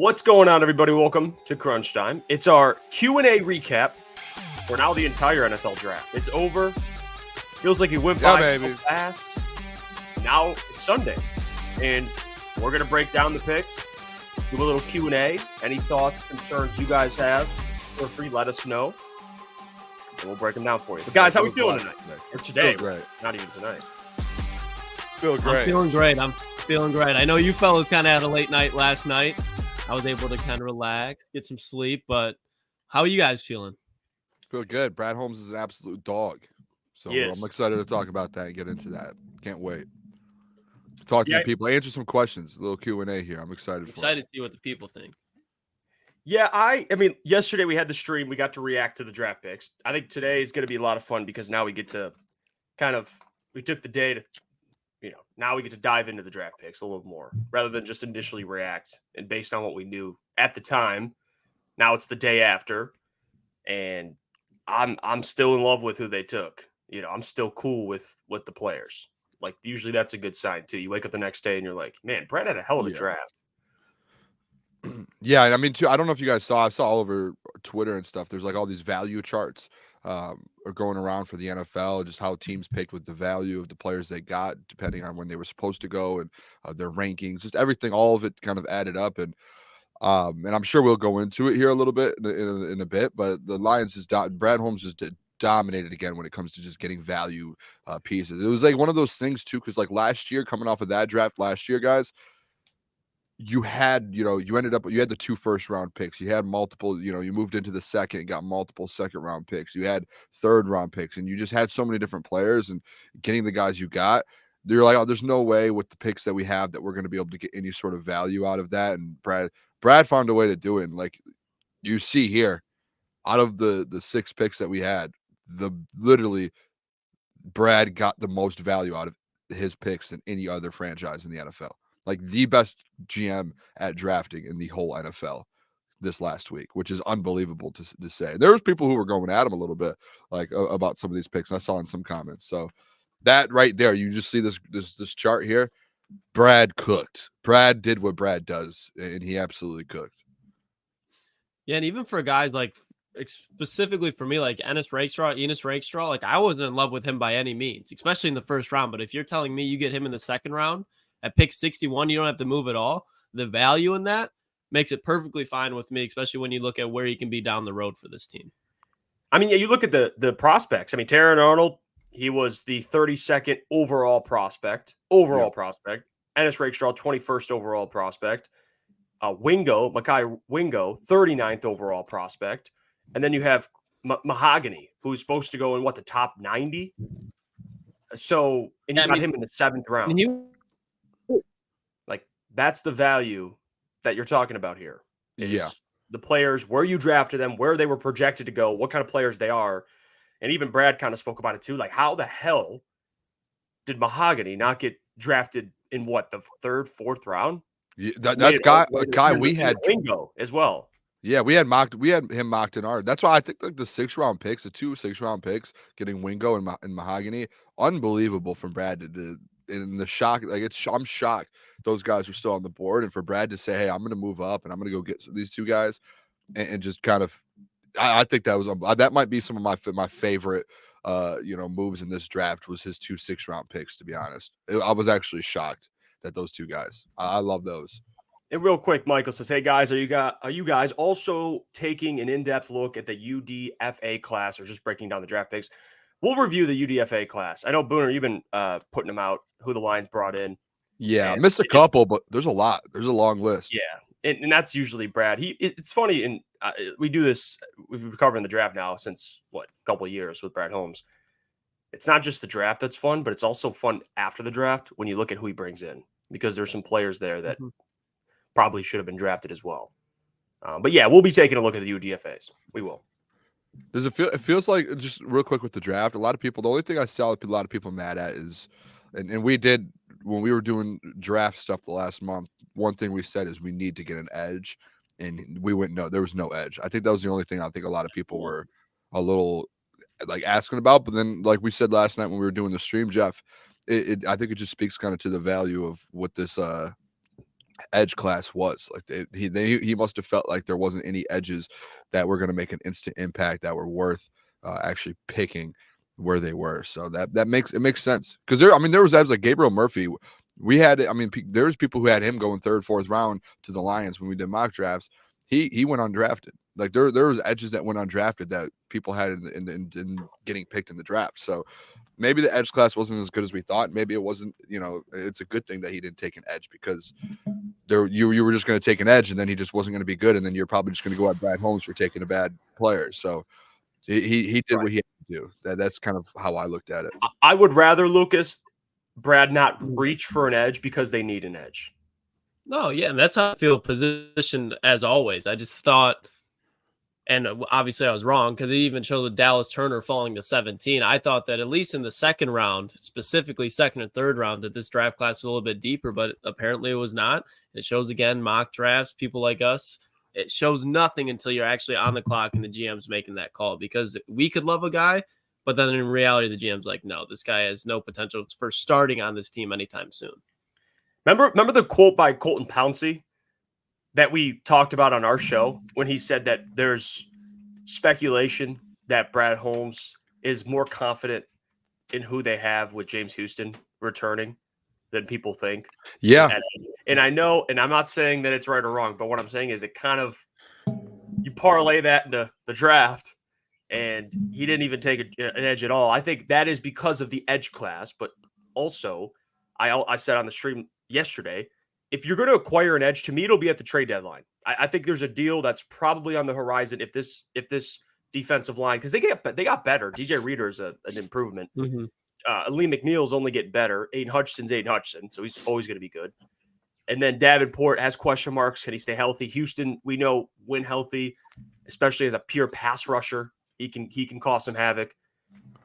What's going on, everybody? Welcome to Crunch Time. It's our Q&A recap for now the entire NFL draft. It's over. Feels like it went by so fast. Now it's Sunday, and we're going to break down the picks, do a little Q&A. Any thoughts, concerns you guys have, feel free, let us know, and we'll break them down for you. But guys, how we feeling tonight? Or today, great. Not even tonight. Feel great. I'm feeling great. I know you fellas kind of had a late night last night. I was able to kind of relax, get some sleep, but how are you guys feeling? Feel good. Brad Holmes is an absolute dog. So I'm excited to talk about that and get into that. Can't wait. Talk to the people. Answer some questions. A little Q&A here. I'm excited for it. To see what the people think. Yeah, I mean, yesterday we had the stream. We got to react to the draft picks. I think today is going to be a lot of fun because now we get to we took the day to, now we get to dive into the draft picks a little more rather than just initially react and based on what we knew at the time. Now it's the day after, and I'm still in love with who they took. I'm still cool with the players. Like, usually that's a good sign too. You wake up the next day and you're like, man, Brad had a hell of a draft. Yeah, and I mean, too, I don't know if you guys saw. I saw all over Twitter and stuff. There's like all these value charts are going around for the NFL, just how teams picked with the value of the players they got, depending on when they were supposed to go and their rankings, just everything. All of it kind of added up, and I'm sure we'll go into it here a little bit in a bit. But the Lions Brad Holmes just dominated again when it comes to just getting value pieces. It was like one of those things too, because like last year, coming off of that draft last year, guys. You had, you had the 2 first-round picks. You had multiple, you moved into the second and got multiple second-round picks. You had third-round picks, and you just had so many different players, and getting the guys you got, you're like, oh, there's no way with the picks that we have that we're going to be able to get any sort of value out of that. And Brad found a way to do it. And like you see here, out of the 6 picks that we had, literally Brad got the most value out of his picks than any other franchise in the NFL. Like the best GM at drafting in the whole NFL this last week, which is unbelievable to say. There was people who were going at him a little bit, like about some of these picks. I saw in some comments. So that right there, you just see this chart here. Brad cooked. Brad did what Brad does, and he absolutely cooked. Yeah, and even for guys like specifically for me, like Enos Rakestraw, like I wasn't in love with him by any means, especially in the first round. But if you're telling me you get him in the second round, at pick 61, you don't have to move at all. The value in that makes it perfectly fine with me, especially when you look at where he can be down the road for this team. I mean, yeah, you look at the prospects. I mean, Terran Arnold, he was the 32nd overall prospect. Enos Rakestraw, 21st overall prospect. Makai Wingo, 39th overall prospect. And then you have Mahogany, who's supposed to go in, the top 90? So, and you got him in the 7th round. That's the value that you're talking about here. The players, where you drafted them, where they were projected to go, what kind of players they are. And even Brad kind of spoke about it too. Like, how the hell did Mahogany not get drafted in the 3rd, 4th round? Yeah, that's a guy we had Wingo as well. Yeah, we had him mocked in our. That's why I think like the 6th-round picks, the 2 6th-round picks, getting Wingo and Mahogany, unbelievable from Brad to in the shock. Like I'm shocked those guys were still on the board, and for Brad to say, hey, I'm going to move up and I'm going to go get these 2 guys and just kind of, I think that might be some of my favorite moves in this draft was his 2 6th-round picks, to be honest. I was actually shocked that those 2 guys. I love those. And real quick, Michael says, hey guys, are you guys also taking an in-depth look at the UDFA class or just breaking down the draft picks? We'll review the UDFA class. I know, Booner, you've been putting them out, who the Lions brought in. Yeah, I missed a couple, but there's a lot. There's a long list. Yeah, and that's usually Brad. It's funny, and we do this. We've been covering the draft now since, a couple of years with Brad Holmes. It's not just the draft that's fun, but it's also fun after the draft when you look at who he brings in, because there's some players there that probably should have been drafted as well. But yeah, we'll be taking a look at the UDFAs. We will. Does it feel? It feels like, just real quick with the draft, a lot of people. The only thing I saw a lot of people mad at is, and we did when we were doing draft stuff the last month. One thing we said is we need to get an edge, and we went no. There was no edge. I think that was the only thing I think a lot of people were a little like asking about. But then, like we said last night when we were doing the stream, Jeff, I think it just speaks kind of to the value of what this edge class was. Like he must have felt like there wasn't any edges that were going to make an instant impact that were worth actually picking where they were. So that makes sense, because there was edges like Gabriel Murphy. We had, there was people who had him going third, fourth round to the Lions when we did mock drafts. He went undrafted. Like there was edges that went undrafted that people had in getting picked in the draft. So maybe the edge class wasn't as good as we thought. Maybe it wasn't. It's a good thing that he didn't take an edge, because you were just going to take an edge and then he just wasn't going to be good, and then you're probably just going to go at Brad Holmes for taking a bad player. So he did what he had to do. That's kind of how I looked at it. I would rather, Lucas, Brad not reach for an edge because they need an edge. No, yeah, and that's how I feel positioned as always. I just thought, and obviously I was wrong, because it even showed with Dallas Turner falling to 17. I thought that at least in the second round, specifically second and third round, that this draft class was a little bit deeper, but apparently it was not. It shows, again, mock drafts, people like us, it shows nothing until you're actually on the clock and the GM's making that call, because we could love a guy, but then in reality, the GM's like, no, this guy has no potential for starting on this team anytime soon. Remember the quote by Colton Pouncey that we talked about on our show when he said that there's speculation that Brad Holmes is more confident in who they have with James Houston returning than people think. Yeah. And I know, and I'm not saying that it's right or wrong, but what I'm saying is it kind of, you parlay that into the draft, and he didn't even take an edge at all. I think that is because of the edge class, but also I said on the stream yesterday, if you're going to acquire an edge, to me, it'll be at the trade deadline. I think there's a deal that's probably on the horizon if this defensive line, because they got better. DJ Reader's an improvement. Mm-hmm. Lee McNeil's only getting better. Aiden Hutchinson's Aiden Hutchinson, so he's always going to be good. And then Davenport has question marks. Can he stay healthy? Houston, we know, when healthy, especially as a pure pass rusher, he can cause some havoc.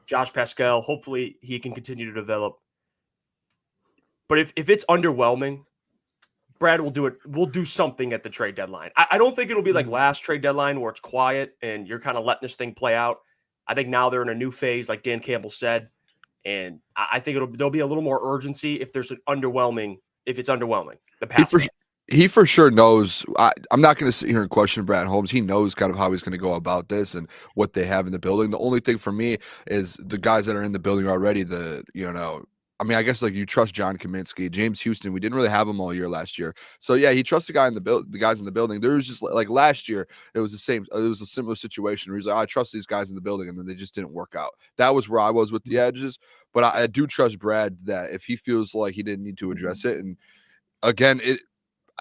Josh Pascal, hopefully he can continue to develop. But if it's underwhelming, Brad will do it. We'll do something at the trade deadline. I don't think it'll be like last trade deadline where it's quiet and you're kind of letting this thing play out. I think now they're in a new phase, like Dan Campbell said, and I think there'll be a little more urgency if it's underwhelming. The pass. He for sure knows. I'm not going to sit here and question Brad Holmes. He knows kind of how he's going to go about this and what they have in the building. The only thing for me is the guys that are in the building already. I guess like you trust John Kaminsky, James Houston. We didn't really have him all year last year, so yeah, he trusts the guys in the building. There was just like last year, it was the same. It was a similar situation where he's like, I trust these guys in the building, and then they just didn't work out. That was where I was with the edges, but I do trust Brad that if he feels like he didn't need to address it, and again,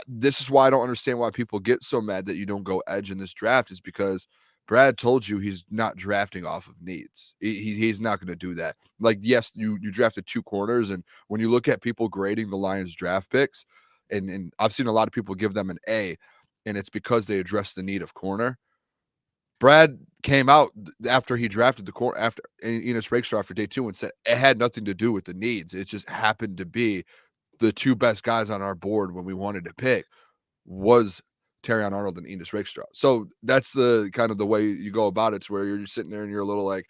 this is why I don't understand why people get so mad that you don't go edge in this draft, is because Brad told you he's not drafting off of needs. He's not going to do that. Like, yes, you drafted 2 corners, and when you look at people grading the Lions draft picks, and I've seen a lot of people give them an A, and it's because they addressed the need of corner. Brad came out after he drafted the corner, after Enos Rakestraw after day 2, and said it had nothing to do with the needs. It just happened to be the 2 best guys on our board when we wanted to pick was Terrion Arnold and Enos Rakestraw. So that's the kind of the way you go about it. It's where you're sitting there and you're a little like,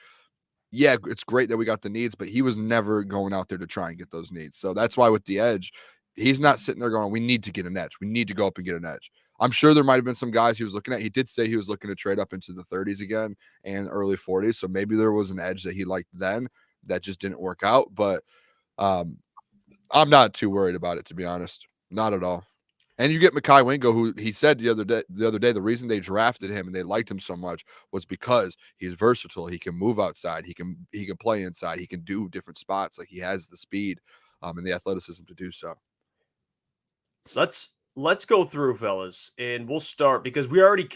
yeah, it's great that we got the needs, but he was never going out there to try and get those needs. So that's why with the edge, he's not sitting there going, we need to get an edge. We need to go up and get an edge. I'm sure there might have been some guys he was looking at. He did say he was looking to trade up into the 30s again and early 40s. So maybe there was an edge that he liked then that just didn't work out. But I'm not too worried about it, to be honest. Not at all. And you get Makai Wingo, who he said the other day, the reason they drafted him and they liked him so much was because he's versatile. He can move outside. He can play inside. He can do different spots. Like, he has the speed and the athleticism to do so. Let's go through, fellas, and we'll start because we already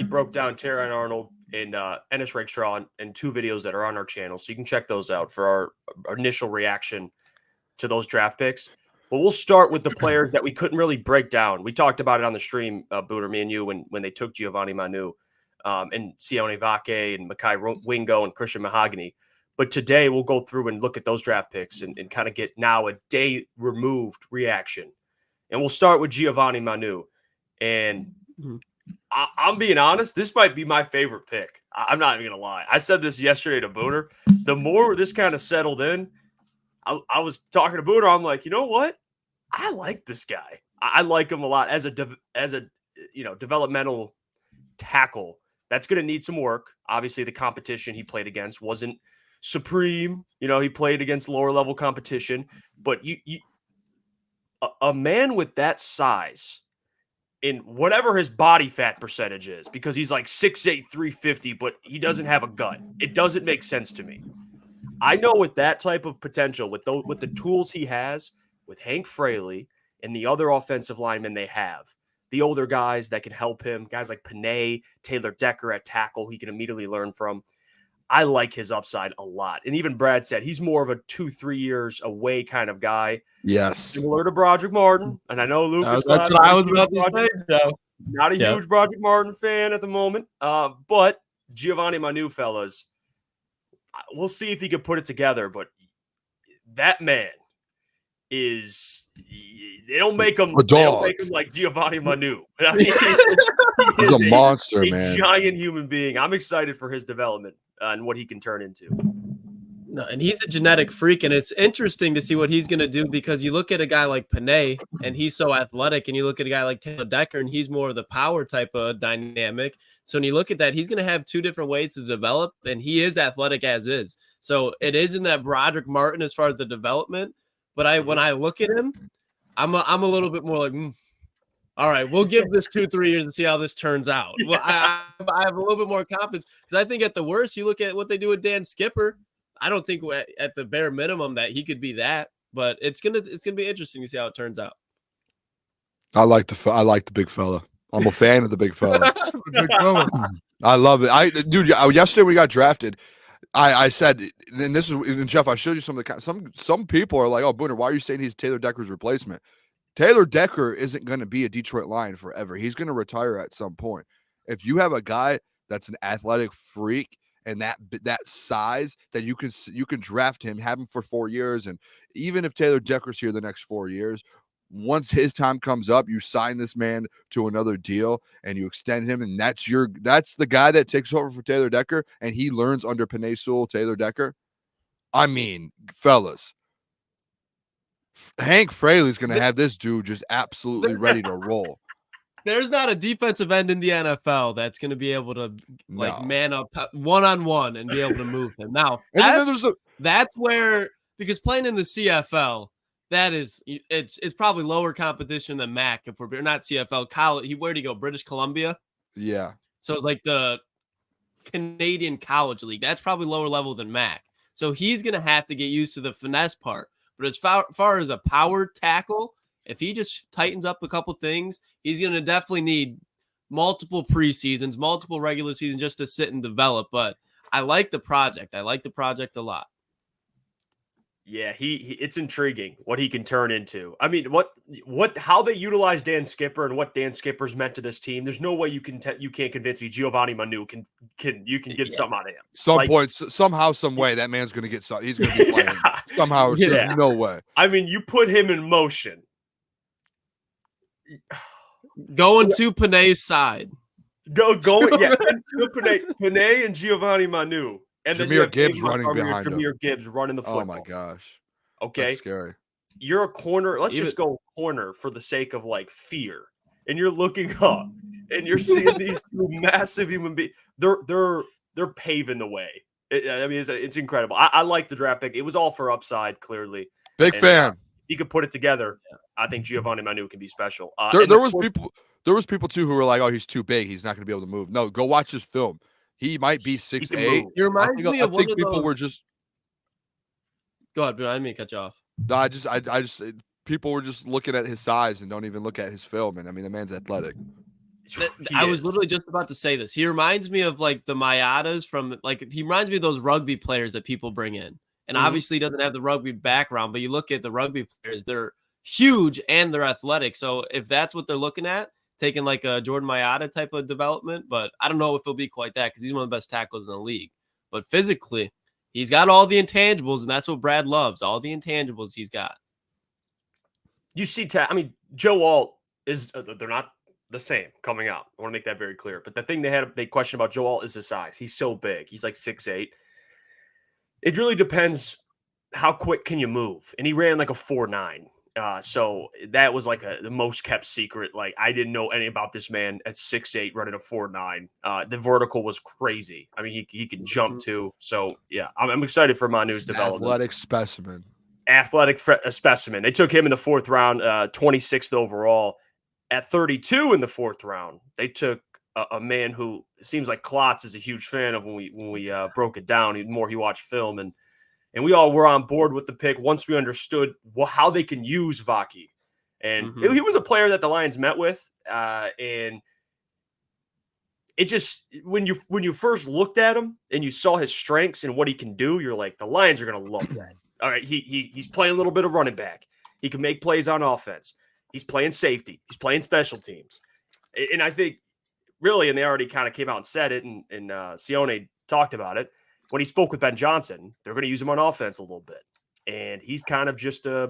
broke down Terrion Arnold and Enos Rakestraw in 2 videos that are on our channel. So you can check those out for our initial reaction to those draft picks. But we'll start with the players that we couldn't really break down. We talked about it on the stream, Booner, me and you, when they took Giovanni Manu and Sione Vaki and Makai Wingo and Christian Mahogany. But today we'll go through and look at those draft picks and kind of get now a day removed reaction. And we'll start with Giovanni Manu. And I'm being honest, this might be my favorite pick. I'm not even going to lie. I said this yesterday to Booner. The more this kind of settled in, I was talking to Booner. I'm like, you know what? I like this guy. I like him a lot as a developmental tackle. That's going to need some work. Obviously, the competition he played against wasn't supreme. He played against lower level competition, but a man with that size in whatever his body fat percentage is, because he's like 6'8", 350, but he doesn't have a gut. It doesn't make sense to me. I know with that type of potential, with the tools he has, with Hank Fraley and the other offensive linemen they have, the older guys that can help him, guys like Panay, Taylor Decker at tackle, he can immediately learn from. I like his upside a lot. And even Brad said he's more of a 2-3 years away kind of guy. Yes. Similar to Broderick Martin. And I know Lucas. That's what I was about to say, Joe. Not a huge Broderick Martin fan at the moment. But Giovanni Manu, fellas, we'll see if he can put it together. But that man is, they don't make him like Giovanni Manu. I mean, he's a monster, man. A giant human being. I'm excited for his development and what he can turn into. No, and he's a genetic freak, and it's interesting to see what he's going to do, because you look at a guy like Panay, and he's so athletic, and you look at a guy like Taylor Decker, and he's more of the power type of dynamic. So when you look at that, he's going to have two different ways to develop, and he is athletic as is. So it is in that Broderick Martin as far as the development. But when I look at him, I'm a little bit more like, all right, we'll give this 2-3 years and see how this turns out. Well, I have a little bit more confidence, because I think at the worst, you look at what they do with Dan Skipper. I don't think at the bare minimum that he could be that, but it's gonna be interesting to see how it turns out. I like the big fella. I'm a fan of the big fella. I love it. Dude, yesterday we got drafted. I said, and this is, and Jeff, I showed you some people are like, oh, Booner, why are you saying he's Taylor Decker's replacement? Taylor Decker isn't going to be a Detroit Lion forever. He's going to retire at some point. If you have a guy that's an athletic freak and that size, that you can draft him, have him for 4 years, and even if Taylor Decker's here the next 4 years, once his time comes up, you sign this man to another deal and you extend him, and that's the guy that takes over for Taylor Decker, and he learns under Panay Sewell, Taylor Decker. I mean, fellas, Hank Fraley's going to have this dude just absolutely ready to roll. There's not a defensive end in the NFL that's going to be able to man up one-on-one and be able to move him. Now, that's where, because playing in the CFL, it's probably lower competition than MAC, if we're not CFL college. Where'd he go? British Columbia? Yeah. So it's like the Canadian College League. That's probably lower level than MAC. So he's going to have to get used to the finesse part. But as far as a power tackle, if he just tightens up a couple things, he's going to definitely need multiple preseasons, multiple regular seasons just to sit and develop. But I like the project. I like the project a lot. Yeah, it's intriguing what he can turn into. I mean, how they utilize Dan Skipper and what Dan Skipper's meant to this team. There's no way you can't convince me Giovanni Manu can get something out of him. Some points, somehow, some way, that man's going to get something. He's going to be playing somehow. There's no way. I mean, you put him in motion. Going to Panay's side. Going, yeah. Panay and Giovanni Manu. And Jahmyr Gibbs running behind him. Jahmyr Gibbs running the football. Oh, my gosh. Okay. That's scary. You're a corner. Let's just go corner for the sake of, fear. And you're looking up, and you're seeing these two massive human beings. They're paving the way. It's incredible. I like the draft pick. It was all for upside, clearly. Big fan. He could put it together. I think Giovanni Manu can be special. There was people, too, who were like, oh, he's too big. He's not going to be able to move. No, go watch his film. He might be 6'8". I think people were just. Go ahead, but I didn't mean to cut you off. No, I just people were just looking at his size and don't even look at his film. And I mean, the man's athletic. I was literally just about to say this. He reminds me of the Mayadas from he reminds me of those rugby players that people bring in. And obviously he doesn't have the rugby background, but you look at the rugby players, they're huge and they're athletic. So if that's what they're looking at, taking a Jordan Mailata type of development, but I don't know if he'll be quite that, because he's one of the best tackles in the league. But physically, he's got all the intangibles, and that's what Brad loves, all the intangibles he's got. You see, Joe Alt is they're not the same coming out. I want to make that very clear. But the thing they question about Joe Alt is his size. He's so big. He's 6'8". It really depends how quick can you move. And he ran a 4.9. So that was like the most kept secret. Like I didn't know any about this man at 6'8", running a 4.9. The vertical was crazy. I mean, he can jump too. So yeah, I'm excited for Manu's development. Athletic specimen. Specimen. They took him in the 4th round, 26th overall. At 32 in the 4th round, they took a man who seems like Klotz is a huge fan of when we broke it down. The more he watched film, and we all were on board with the pick once we understood how they can use Vaki. And he was a player that the Lions met with, and it just when you first looked at him and you saw his strengths and what he can do, you're like, the Lions are going to love that. All right, he's playing a little bit of running back. He can make plays on offense. He's playing safety. He's playing special teams. And I think really, and they already kind of came out and said it, and Sione talked about it, when he spoke with Ben Johnson, they're going to use him on offense a little bit. And he's kind of just I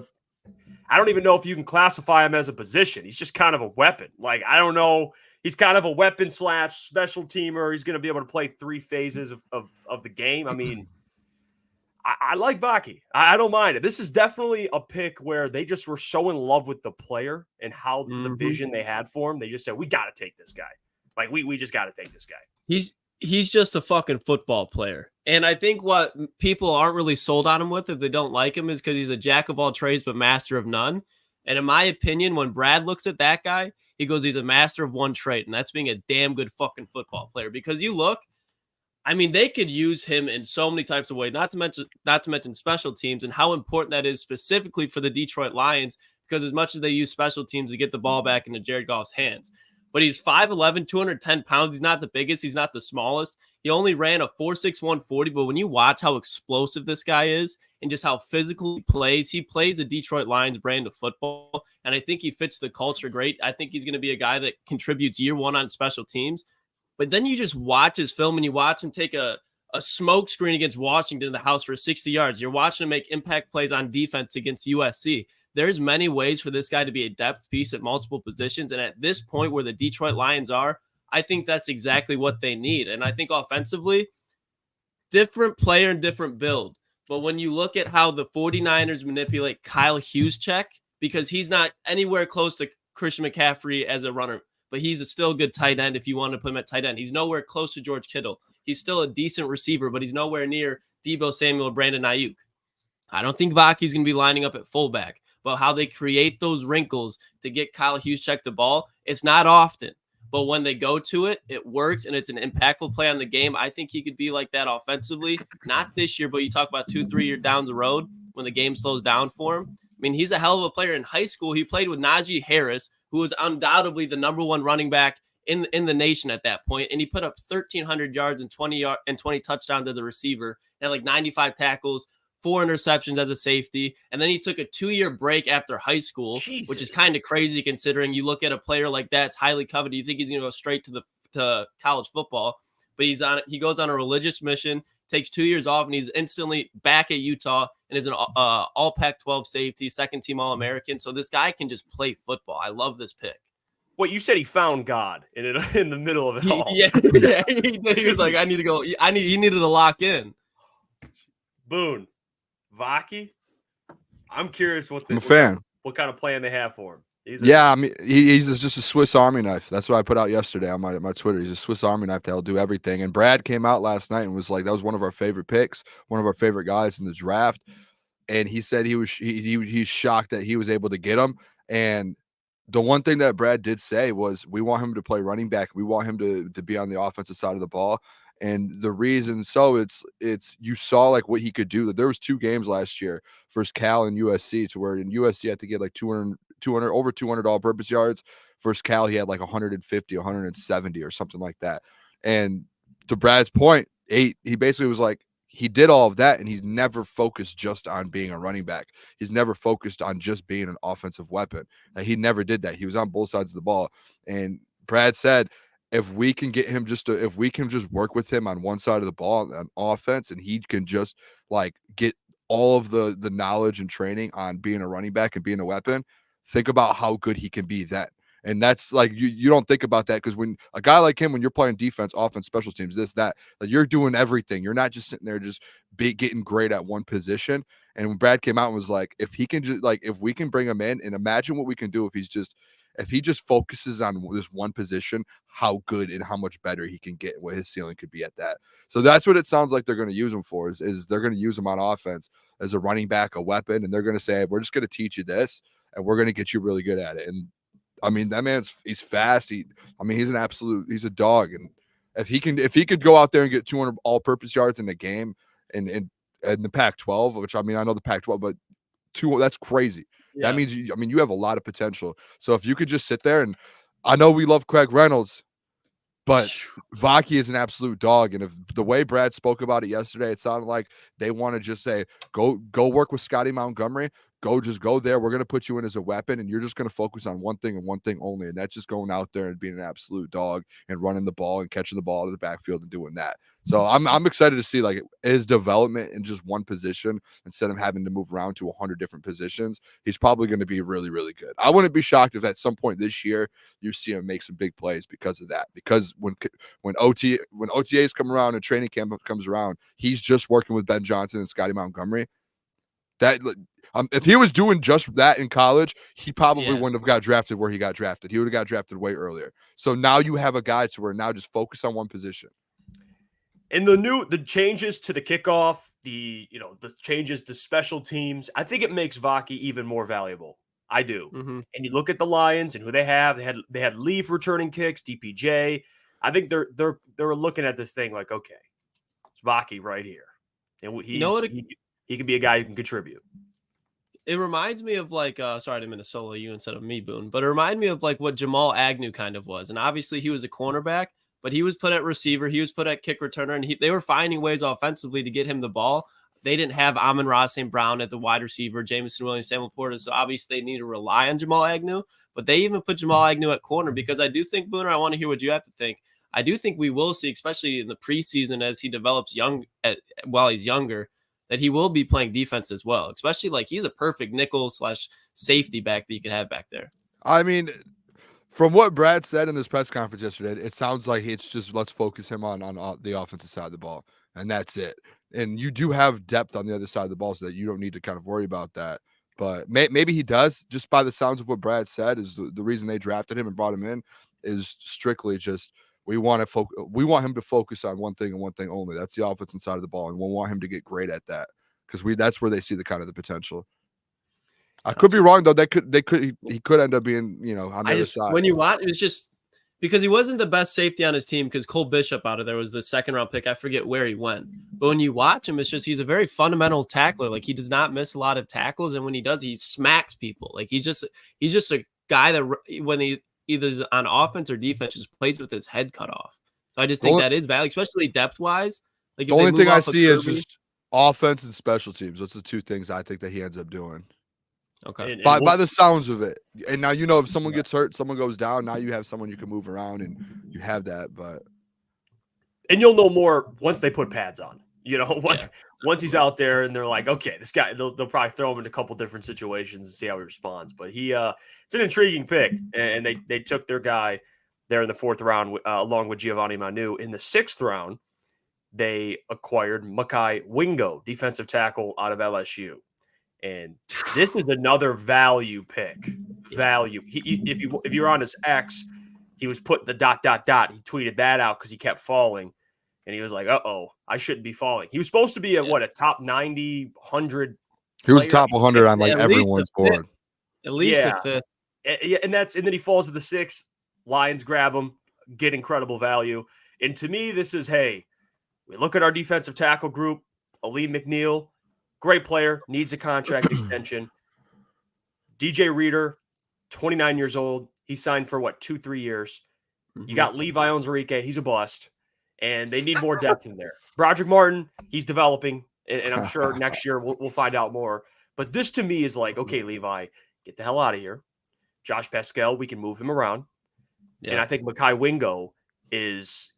don't even know if you can classify him as a position. He's just kind of a weapon. Like, I don't know. He's kind of a weapon / special teamer. He's going to be able to play 3 phases of the game. I mean, I like Vaki. I don't mind it. This is definitely a pick where they just were so in love with the player and how the vision they had for him. They just said, we got to take this guy. Like, we just got to take this guy. He's just a fucking football player. And I think what people aren't really sold on him with, if they don't like him, is because he's a jack of all trades but master of none. And in my opinion, when Brad looks at that guy, he goes, he's a master of one trait, and that's being a damn good fucking football player. Because you look, I mean, they could use him in so many types of ways, not to mention special teams and how important that is specifically for the Detroit Lions, because as much as they use special teams to get the ball back into Jared Goff's hands. But he's 5'11", 210 pounds. He's not the biggest. He's not the smallest. He only ran a 4.6 140. But when you watch how explosive this guy is and just how physical he plays the Detroit Lions brand of football. And I think he fits the culture great. I think he's going to be a guy that contributes year one on special teams. But then you just watch his film and you watch him take a smoke screen against Washington in the house for 60 yards. You're watching him make impact plays on defense against USC. There's many ways for this guy to be a depth piece at multiple positions. And at this point where the Detroit Lions are, I think that's exactly what they need. And I think offensively, different player and different build. But when you look at how the 49ers manipulate Kyle Juszczyk, because he's not anywhere close to Christian McCaffrey as a runner, but he's still a good tight end if you want to put him at tight end. He's nowhere close to George Kittle. He's still a decent receiver, but he's nowhere near Deebo Samuel or Brandon Ayuk. I don't think Vaki's going to be lining up at fullback. But how they create those wrinkles to get Kyle Juszczyk the ball, it's not often. But when they go to it, it works, and it's an impactful play on the game. I think he could be like that offensively. Not this year, but you talk about 2-3 years down the road when the game slows down for him. I mean, he's a hell of a player. In high school, he played with Najee Harris, who was undoubtedly the number 1 running back in the nation at that point, and he put up 1,300 yards and 20 touchdowns as a receiver, and like 95 tackles, 4 interceptions as a safety, and then he took a 2-year break after high school, which is kind of crazy considering you look at a player like that, it's highly coveted. You think he's going to go straight to college football, but he goes on a religious mission, takes 2 years off, and he's instantly back at Utah and is an all Pac-12 safety, second-team All-American. So this guy can just play football. I love this pick. What you said, he found God in the middle of it all. Yeah, he was like, I need to go. He needed to lock in. Boone. Vaki, I'm curious what I'm a fan. What kind of plan they have for him. I mean, he's just a Swiss Army knife. That's what I put out yesterday on my Twitter. He's a Swiss Army knife that'll do everything. And Brad came out last night and was like, that was one of our favorite picks, one of our favorite guys in the draft. And he said he's shocked that he was able to get him. And the one thing that Brad did say was, we want him to play running back. We want him to be on the offensive side of the ball. And the reason it's you saw like what he could do. There was 2 games last year versus Cal and USC, to where in USC had to get like 200 over 200 all-purpose yards. Versus Cal, he had like 150, 170 or something like that. And to Brad's point, he basically was like, he did all of that, and he's never focused just on being a running back. He's never focused on just being an offensive weapon. Like, he never did that. He was on both sides of the ball. And Brad said, if we can get him if we can just work with him on one side of the ball on offense, and he can just like get all of the knowledge and training on being a running back and being a weapon, think about how good he can be then. And that's like, you don't think about that, because when a guy like him, when you're playing defense, offense, special teams, that you're doing everything. You're not just sitting there just getting great at one position. And when Brad came out and was like, if he can just like, if we can bring him in and imagine what we can do if he just focuses on this one position, how good and how much better he can get, what his ceiling could be at that. So that's what it sounds like they're going to use him for is they're going to use him on offense as a running back, a weapon. And they're going to say, we're just going to teach you this and we're going to get you really good at it. And I mean, that he's fast. He's a dog. And if he could go out there and get 200 all-purpose yards in a game in the Pac-12, which I mean, I know the Pac-12, but that's crazy. Yeah. That means you have a lot of potential. So if you could just sit there, and I know we love Craig Reynolds, but Vaki is an absolute dog. And if the way Brad spoke about it yesterday, it sounded like they want to just say, go work with Scotty Montgomery. Just go there. We're going to put you in as a weapon, and you're just going to focus on one thing and one thing only. And that's just going out there and being an absolute dog and running the ball and catching the ball out of the backfield and doing that. So I'm excited to see like his development in just one position instead of having to move around to 100 different positions. He's probably going to be really, really good. I wouldn't be shocked if at some point this year you see him make some big plays because of that. Because when OTAs come around and training camp comes around, he's just working with Ben Johnson and Scotty Montgomery. That if he was doing just that in college, he probably wouldn't have got drafted where he got drafted. He would have got drafted way earlier. So now you have a guy to where now just focus on one position. And the changes to the kickoff, the changes to special teams, I think it makes Vaki even more valuable. I do. Mm-hmm. And you look at the Lions and who they have. They had Leaf returning kicks, DPJ. I think they're looking at this thing like, okay, it's Vaki right here, and he can be a guy who can contribute. It reminds me of like, sorry, I didn't mean to solo you instead of me, Boone, but it reminded me of like what Jamal Agnew kind of was. And obviously he was a cornerback, but he was put at receiver. He was put at kick returner, and they were finding ways offensively to get him the ball. They didn't have Amon-Ra St. Brown at the wide receiver, Jameson Williams, Samuel Porter. So obviously they need to rely on Jamal Agnew, but they even put Jamal Agnew at corner because I do think, Booner, I want to hear what you have to think. I do think we will see, especially in the preseason as he develops while he's younger, that he will be playing defense as well, especially like he's a perfect nickel / safety back that you could have back there. I mean, from what Brad said in this press conference yesterday, it sounds like it's just let's focus him on the offensive side of the ball, and that's it. And you do have depth on the other side of the ball so that you don't need to kind of worry about that. But maybe he does, just by the sounds of what Brad said, is the reason they drafted him and brought him in is strictly just we want him to focus on one thing and one thing only. That's the offensive side of the ball, and we want him to get great at that because that's where they see the potential. I could be wrong though. He could end up being on the other side. When you watch, it's just because he wasn't the best safety on his team because Cole Bishop out of there was the second round pick. I forget where he went, but when you watch him, it's just he's a very fundamental tackler. Like he does not miss a lot of tackles, and when he does, he smacks people. Like he's just a guy that when he either is on offense or defense just plays with his head cut off. So I just think that is value, especially depth wise. Like the only thing I see is just offense and special teams. Those are the two things I think that he ends up doing. Okay. By the sounds of it. And now if someone gets hurt, someone goes down, now you have someone you can move around and you have that, and you'll know more once they put pads on. Once he's out there and they're like, okay, this guy, they'll probably throw him in a couple different situations and see how he responds. But it's an intriguing pick, and they took their guy there in the 4th round along with Giovanni Manu. In the 6th round, they acquired Makai Wingo, defensive tackle out of LSU. And this is another value pick. Value. If you're on his X, he was putting the ... He tweeted that out because he kept falling. And he was like, uh-oh, I shouldn't be falling. He was supposed to be a top 90, 100. He was top 100 on everyone's board. At least at the and then he falls to the 6th. Lions grab him, get incredible value. And to me, this is, hey, we look at our defensive tackle group. Aleem McNeil, great player, needs a contract extension. DJ Reader, 29 years old. He signed for 2-3 years. Mm-hmm. You got Levi Onwuzurike. He's a bust. And they need more depth in there. Broderick Martin, he's developing. And I'm sure next year we'll find out more. But this to me is like, okay, Levi, get the hell out of here. Josh Pascal, we can move him around. Yeah. And I think Makai Wingo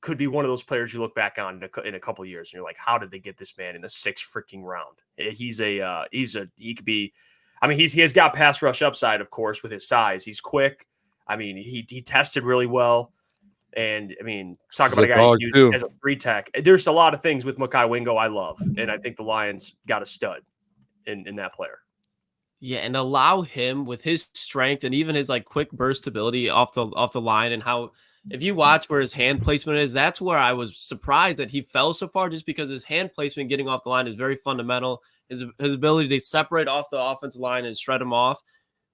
could be one of those players you look back on in a couple of years and you're like, how did they get this man in the 6th freaking round? He could be, I mean, he has got pass rush upside, of course, with his size. He's quick. I mean, he tested really well. And I mean, talk about a guy used as a 3 tech. There's a lot of things with Makai Wingo I love, and I think the Lions got a stud. in that player. Yeah, and allow him with his strength and even his like quick burst ability off the line, and how if you watch where his hand placement is, that's where I was surprised that he fell so far, just because his hand placement getting off the line is very fundamental. His ability to separate off the offensive line and shred him off.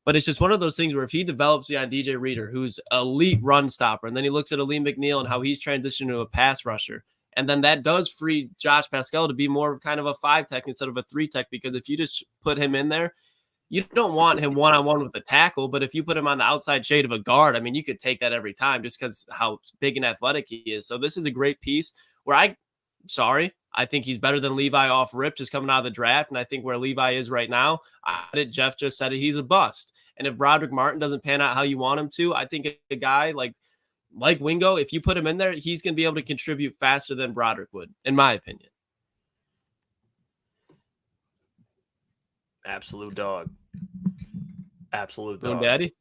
But it's just one of those things where if he develops beyond DJ Reader, who's elite run stopper, and then he looks at Ali McNeil and how he's transitioned to a pass rusher, and then that does free Josh Pascal to be more of kind of a 5-tech instead of a 3-tech, because if you just put him in there, you don't want him one-on-one with the tackle, but if you put him on the outside shade of a guard, I mean, you could take that every time just because how big and athletic he is. So this is a great piece where I think he's better than Levi off rip just coming out of the draft. And I think where Levi is right now, Jeff just said it, he's a bust. And if Broderick Martin doesn't pan out how you want him to, I think a guy like Wingo, if you put him in there, he's going to be able to contribute faster than Broderick would, in my opinion. Absolute dog. Absolute dog. Daddy?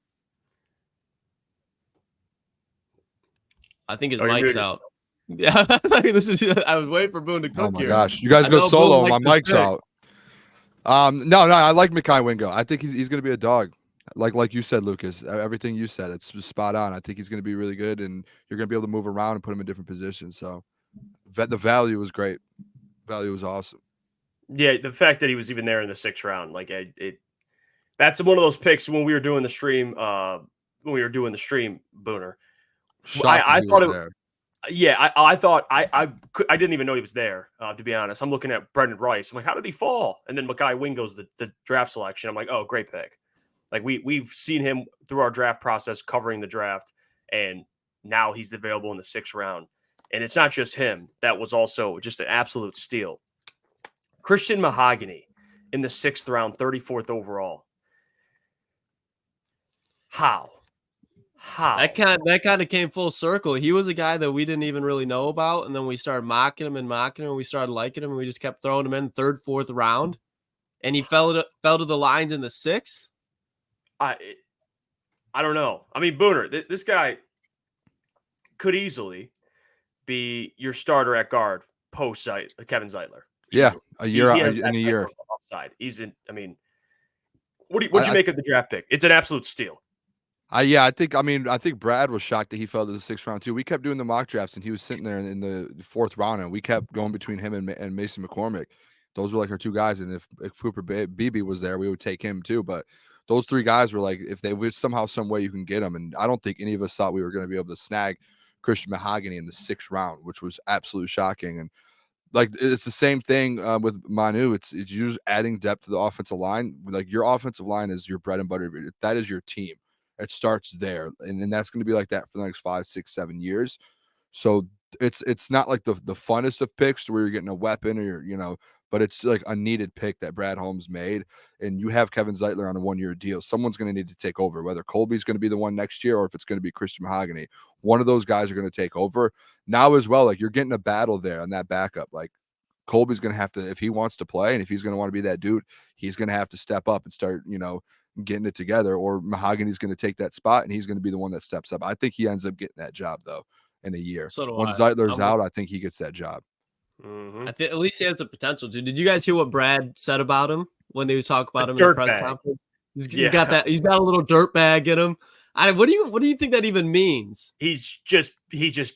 I think his mic's out. Yeah, I was waiting for Boone to cook. Oh my here. gosh, you guys go solo. My mic's out. No, I like Makai Wingo. I think he's going to be a dog. Like you said, Lucas. Everything you said, it's spot on. I think he's going to be really good, and you're going to be able to move around and put him in different positions. So, the value was great. Value was awesome. Yeah, the fact that he was even there in the 6th round, like that's one of those picks when we were doing the stream. Booner. I thought it. Yeah, I thought I didn't even know he was there. To be honest, I'm looking at Brendan Rice. I'm like, how did he fall? And then Makai Wingo's the draft selection. I'm like, oh, great pick. Like we've seen him through our draft process covering the draft, and now he's available in the 6th round. And it's not just him. That was also just an absolute steal. Christian Mahogany in the 6th round, 34th overall. How? That kind of came full circle. He was a guy that we didn't even really know about, and then we started mocking him, and we started liking him, and we just kept throwing him in 3rd, 4th round, and he fell to the Lions in the 6th. I don't know. I mean, Booner, this guy could easily be your starter at guard post Kevin Zeitler. Yeah, a year. Upside. He's in. I mean, what'd you make of the draft pick? It's an absolute steal. I think Brad was shocked that he fell to the 6th round too. We kept doing the mock drafts, and he was sitting there in the 4th round, and we kept going between him and Mason McCormick. Those were like our 2 guys, and if Cooper Beebe was there, we would take him too. But those 3 guys were like, if they would somehow, some way you can get them, and I don't think any of us thought we were going to be able to snag Christian Mahogany in the 6th round, which was absolutely shocking. And like it's the same thing with Manu. It's just adding depth to the offensive line. Like your offensive line is your bread and butter. That is your team. It starts there, and that's going to be like that for the next 5, 6, 7 years. So it's not like the funnest of picks where you're getting a weapon or but it's like a needed pick that Brad Holmes made, and you have Kevin Zeitler on a 1-year deal. Someone's going to need to take over, whether Colby's going to be the one next year or if it's going to be Christian Mahogany. One of those guys are going to take over now as well. Like you're getting a battle there on that backup. Like Colby's going to have to, if he wants to play and if he's going to want to be that dude, he's going to have to step up and start, getting it together, or Mahogany's going to take that spot and he's going to be the one that steps up. I think he ends up getting that job though in a year. So once Zeitler's out, I think he gets that job. Mm-hmm. I think at least he has the potential to. Did you guys hear what Brad said about him when they was talking about him in the press conference? He's got that. He's got a little dirt bag in him. What do you think that even means? He just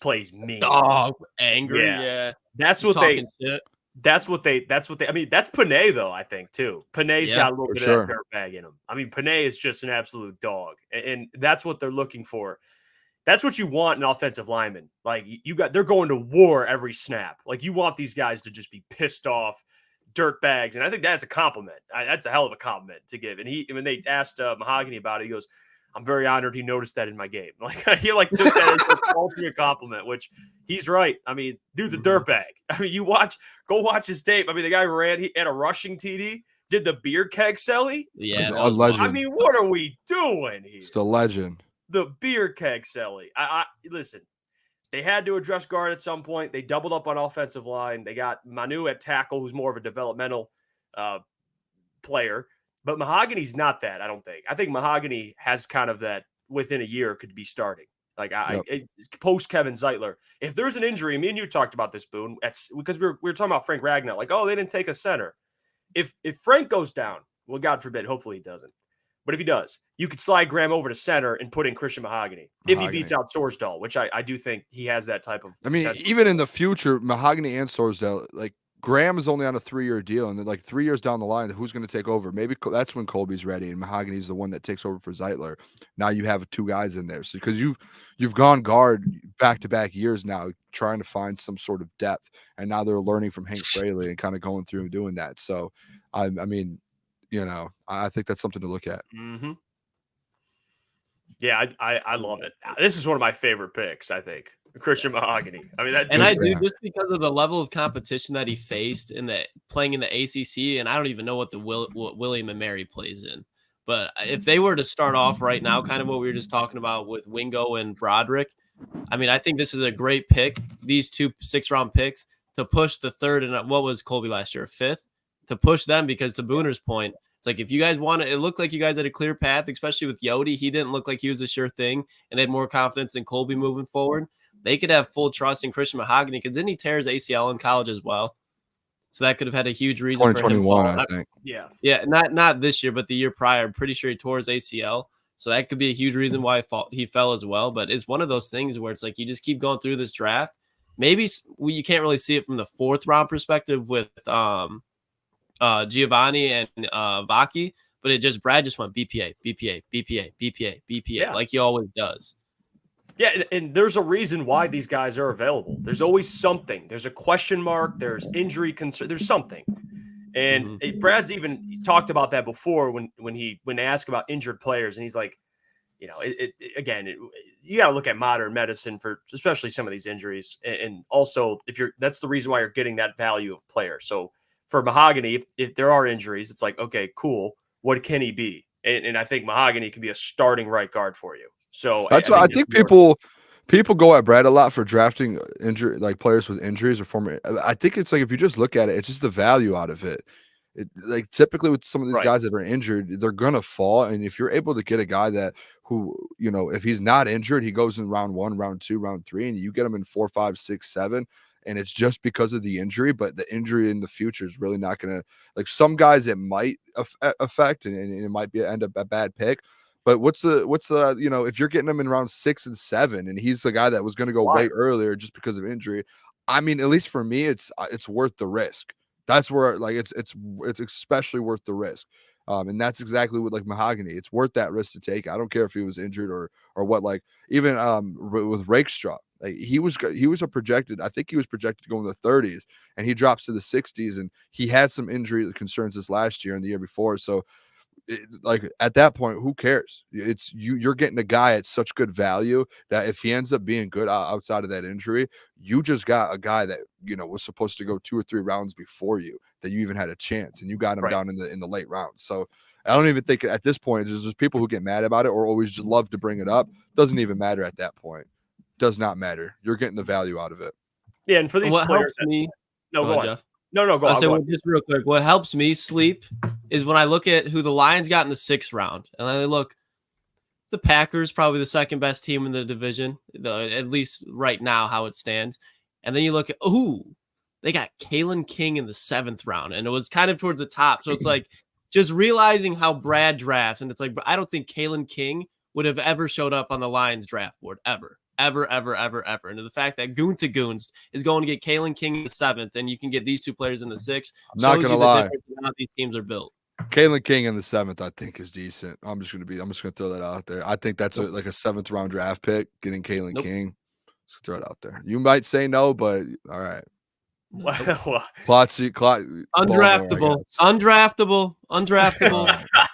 plays mean. Oh, angry. Yeah. That's what they. I mean, that's Panay though. I think too. Panay's got a little bit of that dirt bag in him. I mean, Panay is just an absolute dog, and that's what they're looking for. That's what you want in offensive linemen. Like they're going to war every snap. Like you want these guys to just be pissed off, dirt bags, and I think that's a compliment. That's a hell of a compliment to give. And when they asked Mahogany about it, he goes, "I'm very honored he noticed that in my game." Like he took that as an ultimate compliment, which he's right. I mean, dude's a dirt bag. I mean, go watch his tape. I mean, the guy he had a rushing TD, did the beer keg celly. Yeah, a legend. I mean, what are we doing here? It's a legend. The beer keg celly. I listen. They had to address guard at some point. They doubled up on offensive line. They got Manu at tackle, who's more of a developmental player. But Mahogany's not that, I don't think. I think Mahogany has kind of that within a year could be starting. Like post Kevin Zeitler. If there's an injury, me and you talked about this, Boone. That's because we were talking about Frank Ragnow. Like, oh, they didn't take a center. if Frank goes down, well, God forbid, hopefully he doesn't. But if he does, you could slide Graham over to center and put in Christian Mahogany if he beats out Sorsdahl, which I do think he has that type of. I mean, even in the future, Mahogany and Sorsdahl, like Graham is only on a 3-year deal, and then like 3 years down the line, who's going to take over? Maybe that's when Colby's ready, and Mahogany's the one that takes over for Zeitler. Now you have 2 guys in there, so because you've gone guard back-to-back years now, trying to find some sort of depth, and now they're learning from Hank Fraley and kind of going through and doing that. So, I mean, I think that's something to look at. Mm-hmm. Yeah, I love it. This is one of my favorite picks, I think. Christian Mahogany. I mean, that. And I do just because of the level of competition that he faced playing in the ACC, and I don't even know what what William and Mary plays in. But if they were to start off right now, kind of what we were just talking about with Wingo and Broderick, I mean, I think this is a great pick. These 2 6-round picks to push the third and what was Colby last year, 5th, to push them because to Booner's point. It's like if you guys want it looked like you guys had a clear path, especially with Yodi. He didn't look like he was a sure thing, and they had more confidence in Colby moving forward. They could have full trust in Christian Mahogany because didn't he tear his ACL in college as well? So that could have had a huge reason 2021, for him. I think. Yeah, not this year, but the year prior. I'm pretty sure he tore his ACL. So that could be a huge reason why he fell as well. But it's one of those things where it's like you just keep going through this draft. Maybe you can't really see it from the 4th round perspective with Giovanni and Vaki, but Brad just went BPA, like he always does. Yeah, and there's a reason why these guys are available. There's always something. There's a question mark. There's injury concern. There's something. And Brad's even talked about that before when they ask about injured players, and he's like, you got to look at modern medicine for especially some of these injuries, and also that's the reason why you're getting that value of player. So for Mahogany, if there are injuries, it's like, okay, cool. What can he be? And I think Mahogany can be a starting right guard for you. So that's why I think people go at Brad a lot for drafting injury, like players with injuries or former. I think it's like if you just look at it, it's just the value out of it. Like typically with some of these guys that are injured, they're gonna fall. And if you're able to get a guy who if he's not injured, he goes in round 1, round 2, round 3, and you get him in 4, 5, 6, 7. And it's just because of the injury, but the injury in the future is really not going to, like some guys it might affect and it might end up a bad pick. But what's the if you're getting him in round 6 and 7 and he's the guy that was going to go way earlier just because of injury, I mean, at least for me, it's worth the risk. That's where like it's especially worth the risk. And that's exactly what like Mahogany. It's worth that risk to take. I don't care if he was injured or what. Like even with Rakestraw, like he was a projected. I think he was projected to go in the 30s, and he drops to the 60s. And he had some injury concerns this last year and the year before. So like at that point, who cares? It's you're getting a guy at such good value that if he ends up being good outside of that injury, you just got a guy that was supposed to go 2 or 3 rounds before you, that you even had a chance, and you got him down in the late rounds. So I don't even think at this point there's people who get mad about it or always just love to bring it up. Doesn't even matter at that point. Does not matter. You're getting the value out of it. Yeah, and for these players, go on, Jeff. No, go on. Just real quick. What helps me sleep is when I look at who the Lions got in the 6th round, and I look, the Packers probably the second best team in the division, at least right now how it stands. And then you look at they got Kalen King in the 7th round, and it was kind of towards the top. So it's like just realizing how Brad drafts, and it's like I don't think Kalen King would have ever showed up on the Lions draft board ever. And the fact that Goonta Goons is going to get Kalen King in the 7th, and you can get these 2 players in the 6th. I'm not gonna lie, how these teams are built. Kalen King in the 7th, I think, is decent. I'm just gonna throw that out there. I think that's like a 7th round draft pick. Getting Kalen King, just throw it out there. You might say no, but all right. Undraftable.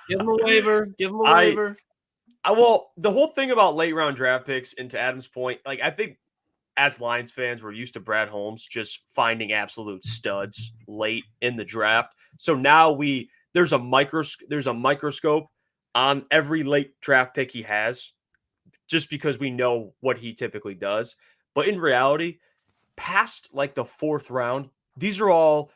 Give him a waiver. Well, the whole thing about late round draft picks, and to Adam's point, like I think as Lions fans, we're used to Brad Holmes just finding absolute studs late in the draft. So now there's a microscope on every late draft pick he has, just because we know what he typically does. But in reality, past like the 4th round, these are all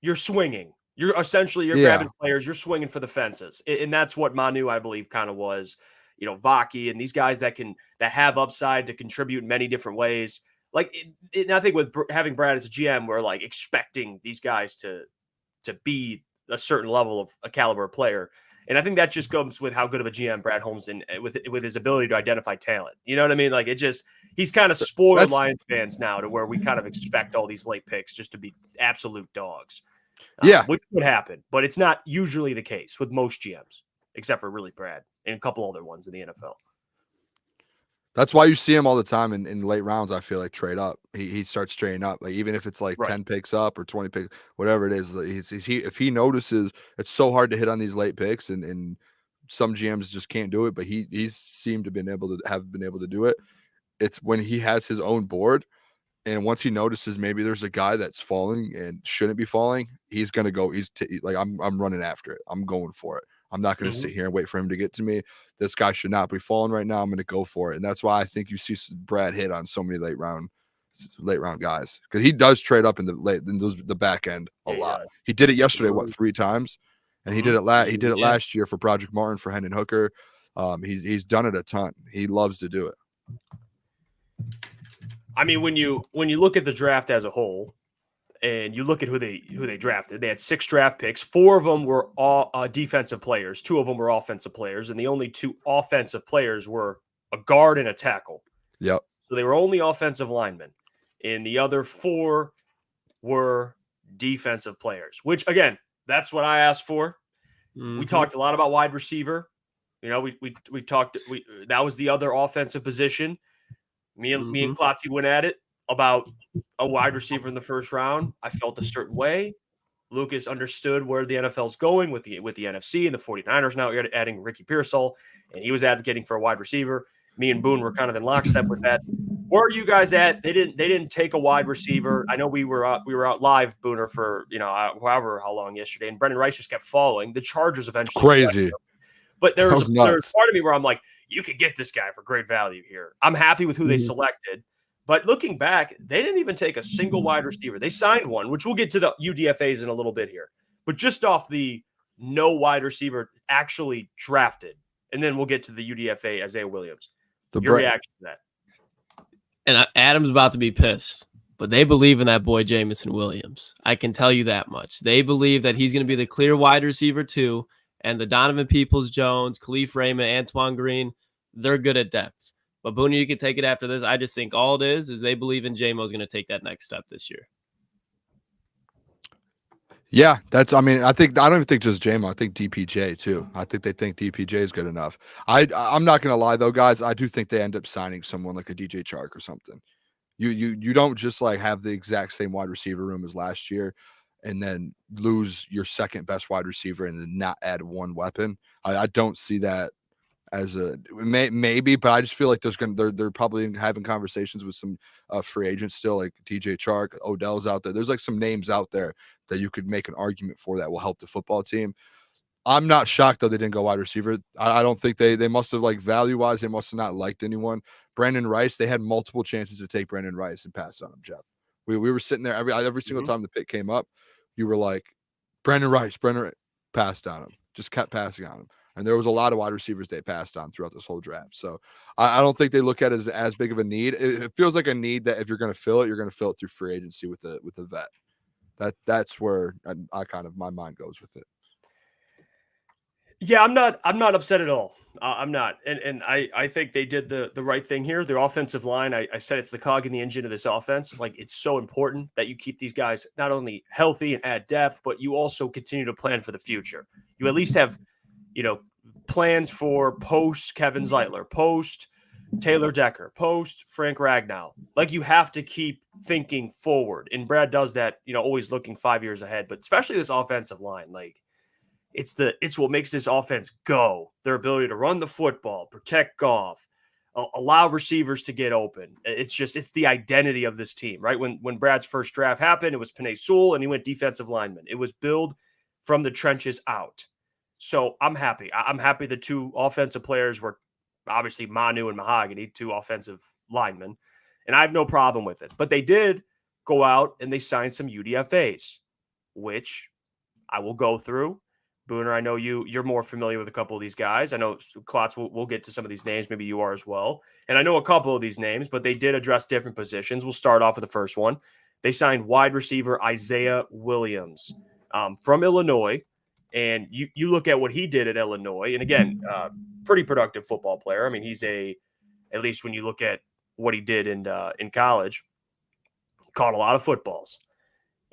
you're swinging. You're grabbing players, you're swinging for the fences. And that's what Manu, I believe, kind of was, Vaki and these guys that have upside to contribute in many different ways. Like, I think with having Brad as a GM, we're like expecting these guys to to be a certain level of a caliber player. And I think that just comes with how good of a GM Brad Holmes and with his ability to identify talent. You know what I mean? Like he's kind of spoiled Lions fans now to where we kind of expect all these late picks just to be absolute dogs. Which would happen, but it's not usually the case with most GMs, except for really Brad and a couple other ones in the NFL. That's why you see him all the time in late rounds. I feel like trade up. He starts trading up. Like even if it's like 10 picks up or 20 picks, whatever it is. If he notices, it's so hard to hit on these late picks, and some GMs just can't do it. But he's seemed to have been able to do it. It's when he has his own board, and once he notices maybe there's a guy that's falling and shouldn't be falling, he's gonna go. I'm running after it. I'm going for it. I'm not going to sit here and wait for him to get to me. This guy should not be falling right now. I'm going to go for it. And that's why I think you see Brad hit on so many late round guys, because he does trade up in the back end a lot. He did it yesterday, 3 times, and he did it he did it last year for Project Martin for Hendon Hooker. He's done it a ton. He loves to do it. I mean, when you look at the draft as a whole, and you look at who they drafted, they had 6 draft picks. 4 of them were all defensive players. 2 of them were offensive players, and the only 2 offensive players were a guard and a tackle. Yep. So they were only offensive linemen, and the other 4 were defensive players. Which again, that's what I asked for. We talked a lot about wide receiver. You know, we talked. That was the other offensive position. Me and Klotz went at it about a wide receiver in the first round. I felt a certain way. Lucas understood where the NFL's going with the NFC, and the 49ers now adding Ricky Pearsall, and he was advocating for a wide receiver. Me and Boone were kind of in lockstep with that. Where are you guys at? They didn't take a wide receiver. I know we were out live, Booner, for however how long yesterday, and Brendan Rice just kept falling. The Chargers eventually crazy. But there's part of me where I'm like, you could get this guy for great value here. I'm happy with who they selected. But looking back, they didn't even take a single wide receiver. They signed one, which we'll get to the UDFAs in a little bit here. But just off the no wide receiver actually drafted, and then we'll get to the UDFA, Isaiah Williams. Your reaction to that? And Adam's about to be pissed, but they believe in that boy Jamison Williams. I can tell you that much. They believe that he's going to be the clear wide receiver too, and the Donovan Peoples-Jones, Khalif Raymond, Antoine Green, they're good at depth. But Booner, you can take it after this. I just think all it is they believe in J-Mo's going to take that next step this year. Yeah, I don't even think just J-Mo. I think DPJ too. I think they think DPJ is good enough. I'm not going to lie though, guys. I do think they end up signing someone like a DJ Chark or something. You don't just like have the exact same wide receiver room as last year and then lose your second best wide receiver and then not add one weapon. I don't see that as maybe, but I just feel like they're probably having conversations with some free agents still, like DJ Chark, Odell's out there. There's like some names out there that you could make an argument for that will help the football team. I'm not shocked though they didn't go wide receiver. I don't think they must have, like, value wise, they must have not liked anyone. Brandon Rice, they had multiple chances to take Brandon Rice and pass on him, Jeff. We were sitting there every single time the pick came up. You were like, Brandon Rice, passed on him, just kept passing on him. And there was a lot of wide receivers they passed on throughout this whole draft. So I don't think they look at it as big of a need. It feels like a need that if you're going to fill it, you're going to fill it through free agency with the vet. That's where I kind of, my mind goes with it. Yeah, I'm not upset at all. I'm not. And I think they did the right thing here. Their offensive line, I said it's the cog in the engine of this offense. Like, it's so important that you keep these guys not only healthy and add depth, but you also continue to plan for the future. You at least have, plans for post Kevin Zeitler, post Taylor Decker, post Frank Ragnow. Like, you have to keep thinking forward. And Brad does that, always looking 5 years ahead, but especially this offensive line. Like, it's what makes this offense go. Their ability to run the football, protect Goff, allow receivers to get open. It's the identity of this team, right? When Brad's first draft happened, it was Penei Sewell and he went defensive lineman. It was build from the trenches out. So I'm happy. I'm happy the 2 offensive players were obviously Manu and Mahogany, 2 offensive linemen, and I have no problem with it. But they did go out and they signed some UDFAs, which I will go through. Booner, I know you're more familiar with a couple of these guys. I know Klotz we'll get to some of these names. Maybe you are as well. And I know a couple of these names, but they did address different positions. We'll start off with the first one. They signed wide receiver Isaiah Williams. from Illinois. And you look at what he did at Illinois, and again, pretty productive football player. I mean, at least when you look at what he did in college, caught a lot of footballs.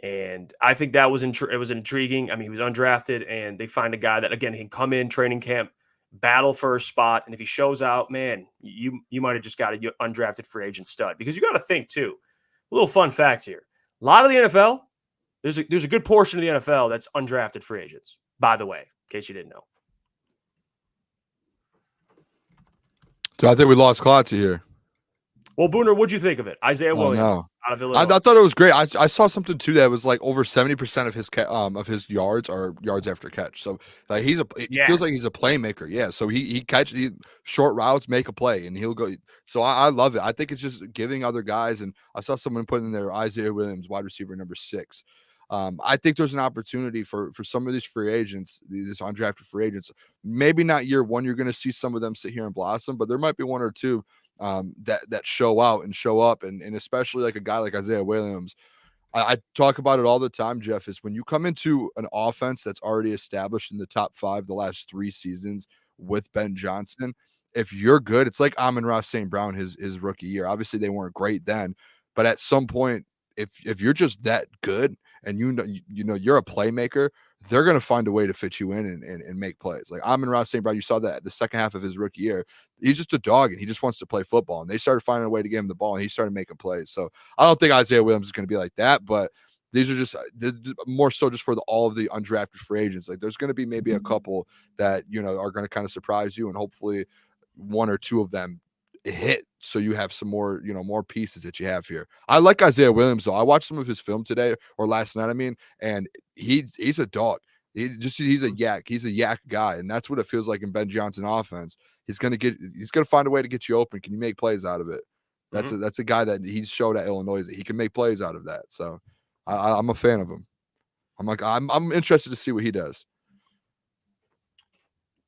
And I think that was it was intriguing. I mean, he was undrafted, and they find a guy that, again, he can come in training camp, battle for a spot, and if he shows out, man, you might have just got an undrafted free agent stud. Because you got to think, too, a little fun fact here. A lot of the NFL, there's a good portion of the NFL that's undrafted free agents, by the way, in case you didn't know. So I think we lost Klotz here. Well, Booner, what'd you think of it? Isaiah Williams out of Illinois. I thought it was great. I saw something too that was like over 70% of his yards are yards after catch. So like it feels like he's a playmaker. Yeah. So he catches short routes, make a play, and he'll go. So I love it. I think it's just giving other guys. And I saw someone put in there Isaiah Williams, wide receiver number 6. I think there's an opportunity for some of these free agents, these undrafted free agents. Maybe not year one, you're going to see some of them sit here and blossom, but there might be one or two that show out and show up, and especially like a guy like Isaiah Williams. I talk about it all the time, Jeff, is when you come into an offense that's already established in the top 5 the last 3 seasons with Ben Johnson, if you're good, it's like Amon-Ra St. Brown his rookie year. Obviously, they weren't great then, but at some point, if you're just that good and you know you're a playmaker, they're going to find a way to fit you in and make plays. Like Amon-Ra St. Brown, you saw that the second half of his rookie year. He's just a dog, and he just wants to play football. And they started finding a way to get him the ball, and he started making plays. So I don't think Isaiah Williams is going to be like that, but these are just more so just for all of the undrafted free agents. Like there's going to be maybe a couple that, are going to kind of surprise you, and hopefully one or two of them hit, so you have some more, more pieces that you have here. I like Isaiah Williams though. I watched some of his film today or last night, and he's a dog. He's a yak. He's a yak guy, and that's what it feels like in Ben Johnson offense. He's gonna find a way to get you open. Can you make plays out of it? That's a guy that he's showed at Illinois that he can make plays out of that. So I'm a fan of him. I'm interested to see what he does.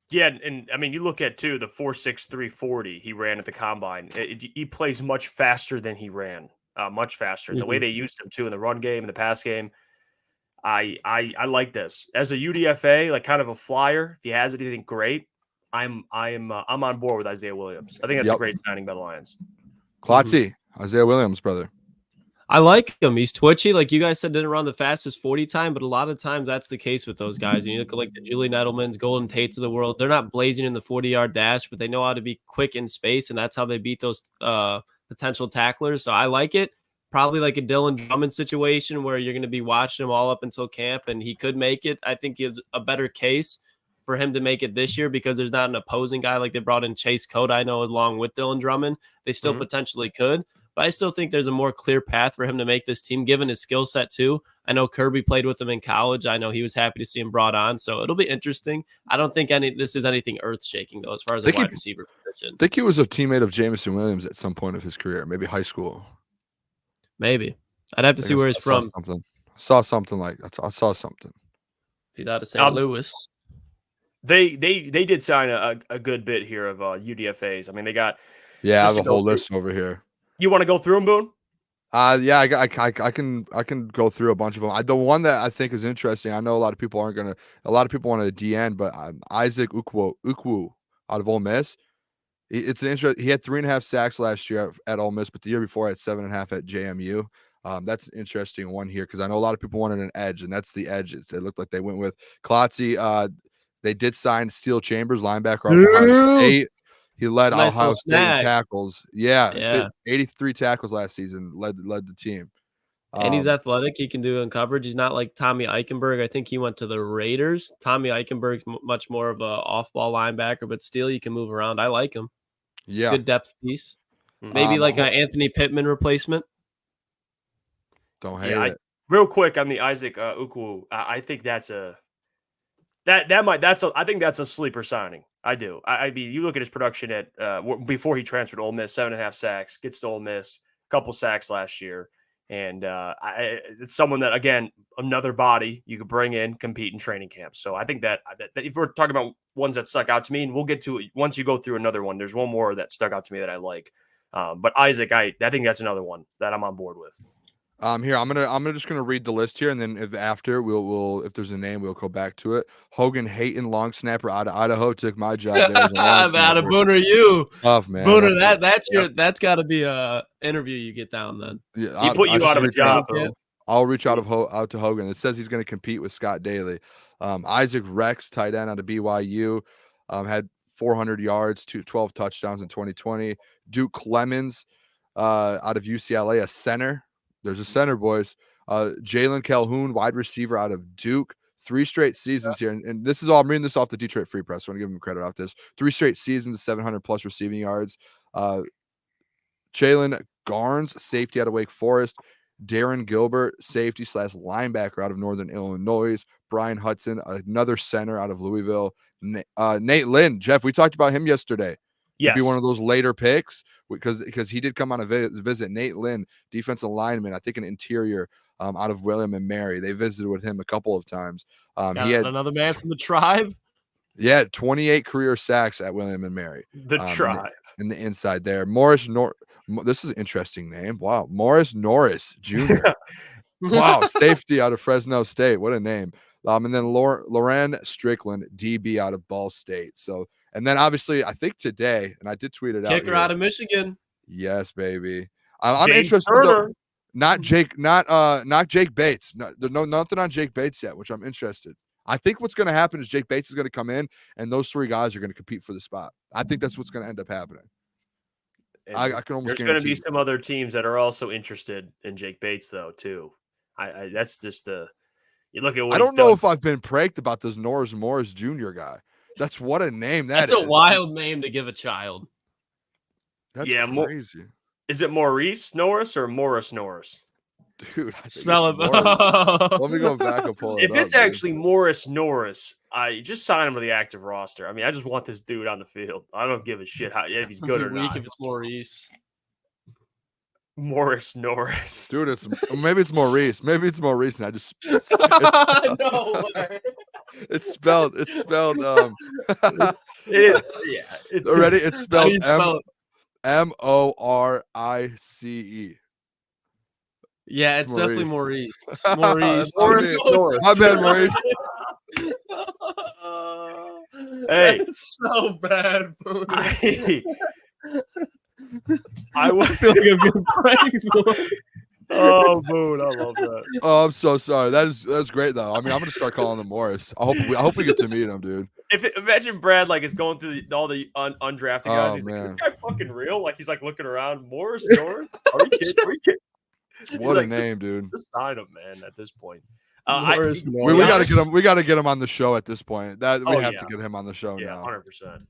Yeah, and I mean, you look at too the 4.6 340 he ran at the combine. He plays much faster than he ran, much faster. The way they used him too in the run game and the pass game, I like this as a UDFA, like kind of a flyer. If he has anything great, I'm on board with Isaiah Williams. I think that's a great signing by the Lions. Klotzy, Isaiah Williams, brother. I like him. He's twitchy. Like you guys said, didn't run the fastest 40 time, but a lot of times that's the case with those guys. And you look at like the Julian Edelmans, Golden Tates of the world. They're not blazing in the 40-yard dash, but they know how to be quick in space, and that's how they beat those potential tacklers. So I like it. Probably like a Dylan Drummond situation where you're going to be watching him all up until camp, and he could make it. I think it's a better case for him to make it this year because there's not an opposing guy like they brought in Chase Code, I know, along with Dylan Drummond. They still potentially could. But I still think there's a more clear path for him to make this team, given his skill set, too. I know Kirby played with him in college. I know he was happy to see him brought on. So it'll be interesting. I don't think this is anything earth-shaking, though, as far as the wide receiver position. I think he was a teammate of Jameson Williams at some point of his career, maybe high school. Maybe. I'd have to see where he's from. I saw something like that. I saw something. If he's out of St. Louis. They did sign a good bit here of UDFAs. I mean, they got... Yeah, I have a whole list over here. You want to go through them, Boone? Yeah, I can go through a bunch of them. The one that I think is interesting, I know a lot of people want a DN, but Isaac Ukwu out of Ole Miss. It's an interest. He had 3.5 sacks last year at Ole Miss, but the year before had 7.5 at JMU. That's an interesting one here because I know a lot of people wanted an edge, and that's the edge. It looked like they went with Klotzy. They did sign Steel Chambers, linebacker out of Ohio State. He led Ohio State in tackles. Yeah. 83 tackles last season. Led the team. And he's athletic. He can do in coverage. He's not like Tommy Eichenberg. I think he went to the Raiders. Tommy Eichenberg's much more of a off-ball linebacker, but still, you can move around. I like him. Yeah. Good depth piece. Maybe like an Anthony Pittman replacement. Don't hate it. Real quick on the Isaac Ukwu, I think that's a sleeper signing. I do. I mean, you look at his production at before he transferred to Ole Miss, 7.5 sacks, gets to Ole Miss, a couple sacks last year, and it's someone that, again, another body you could bring in, compete in training camp. So I think that if we're talking about ones that stuck out to me, and we'll get to it once you go through another one. There's one more that stuck out to me that I like, but Isaac, I think that's another one that I'm on board with. Here I'm just gonna read the list here, and then if there's a name, we'll go back to it. Hogan Hayton, long snapper out of Idaho, took my job there as a long That a snapper. Booner, you Tough, man. Booner. That's got to be a interview you get down then. Yeah, He put you out of a job, bro. bro. I'll reach out to Hogan. It says he's going to compete with Scott Daly. Isaac Rex, tight end out of BYU, had 400 yards, 12 touchdowns in 2020. Duke Clemens, out of UCLA, a center. There's a center, boys. Jalen Calhoun, wide receiver out of Duke. 3 straight seasons here, and this is all. I'm reading this off the Detroit Free Press. I want to give him credit off this. 3 straight seasons, 700 plus receiving yards. Jalen Garnes, safety out of Wake Forest. Darren Gilbert, safety / linebacker out of Northern Illinois. Brian Hudson, another center out of Louisville. Nate Lynn, Jeff, we talked about him yesterday. Yes. Be one of those later picks because he did come on a visit. Nate Lynn, defensive lineman, I think an interior out of William and Mary. They visited with him a couple of times. He had another man from the tribe. Yeah, 28 career sacks at William and Mary. The tribe. In the inside there. This is an interesting name. Wow. Morris Norris Jr. Wow. Safety out of Fresno State. What a name. And then Loren Strickland, DB out of Ball State. So, and then obviously, I think today, and I did tweet it Kicker out of Michigan. Yes, baby. I'm James interested. Turner. Not Jake Bates. No, nothing on Jake Bates yet, which I'm interested. I think what's going to happen is Jake Bates is going to come in, and those 3 guys are going to compete for the spot. I think that's what's going to end up happening. I can almost. There's going to be some other teams that are also interested in Jake Bates, though, too. That's just you look at what I don't know if I've been pranked about this Norris Morris Jr. guy. That's what a name That's a wild name to give a child. That's crazy. Is it Maurice Norris or Morris Norris? Dude, spell it. Let me go back and pull it up. If it's actually Morris Norris, I just sign him to the active roster. I mean, I just want this dude on the field. I don't give a shit if he's good or not. If it's Maurice. Morris Norris. Dude, maybe it's Maurice. Maybe it's Maurice, and I just no way. It's spelled it is, yeah. It's spelled Morice. Yeah, it's definitely Maurice. Maurice. Morris. My bad, Maurice. Hey, it's so bad. I would feel like I'm getting pranked. Oh, Boone, I love that. Oh, I'm so sorry. That's great though. I mean, I'm gonna start calling him Morris. I hope we get to meet him, dude. Imagine Brad is going through all the undrafted guys. Oh, He's man. like, is this guy fucking real? He's looking around. Morris Norris? Are you kidding? What a name, dude. Just sign him, man. At this point, we gotta get him. We gotta get him on the show at this point. We have to get him on the show now. 100%.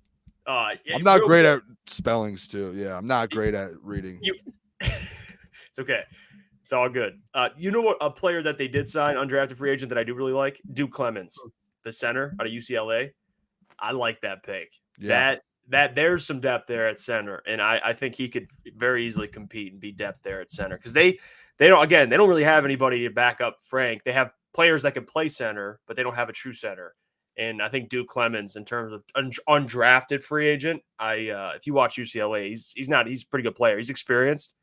I'm not great at spellings too. Yeah, I'm not great at reading. It's okay. It's all good. You know what? A player that they did sign, undrafted free agent, that I do really like, Duke Clemens, the center out of UCLA. I like that pick. Yeah. That there's some depth there at center, and I think he could very easily compete and be depth there at center because they don't really have anybody to back up Frank. They have players that can play center, but they don't have a true center. And I think Duke Clemens, in terms of undrafted free agent, if you watch UCLA, he's a pretty good player. He's experienced,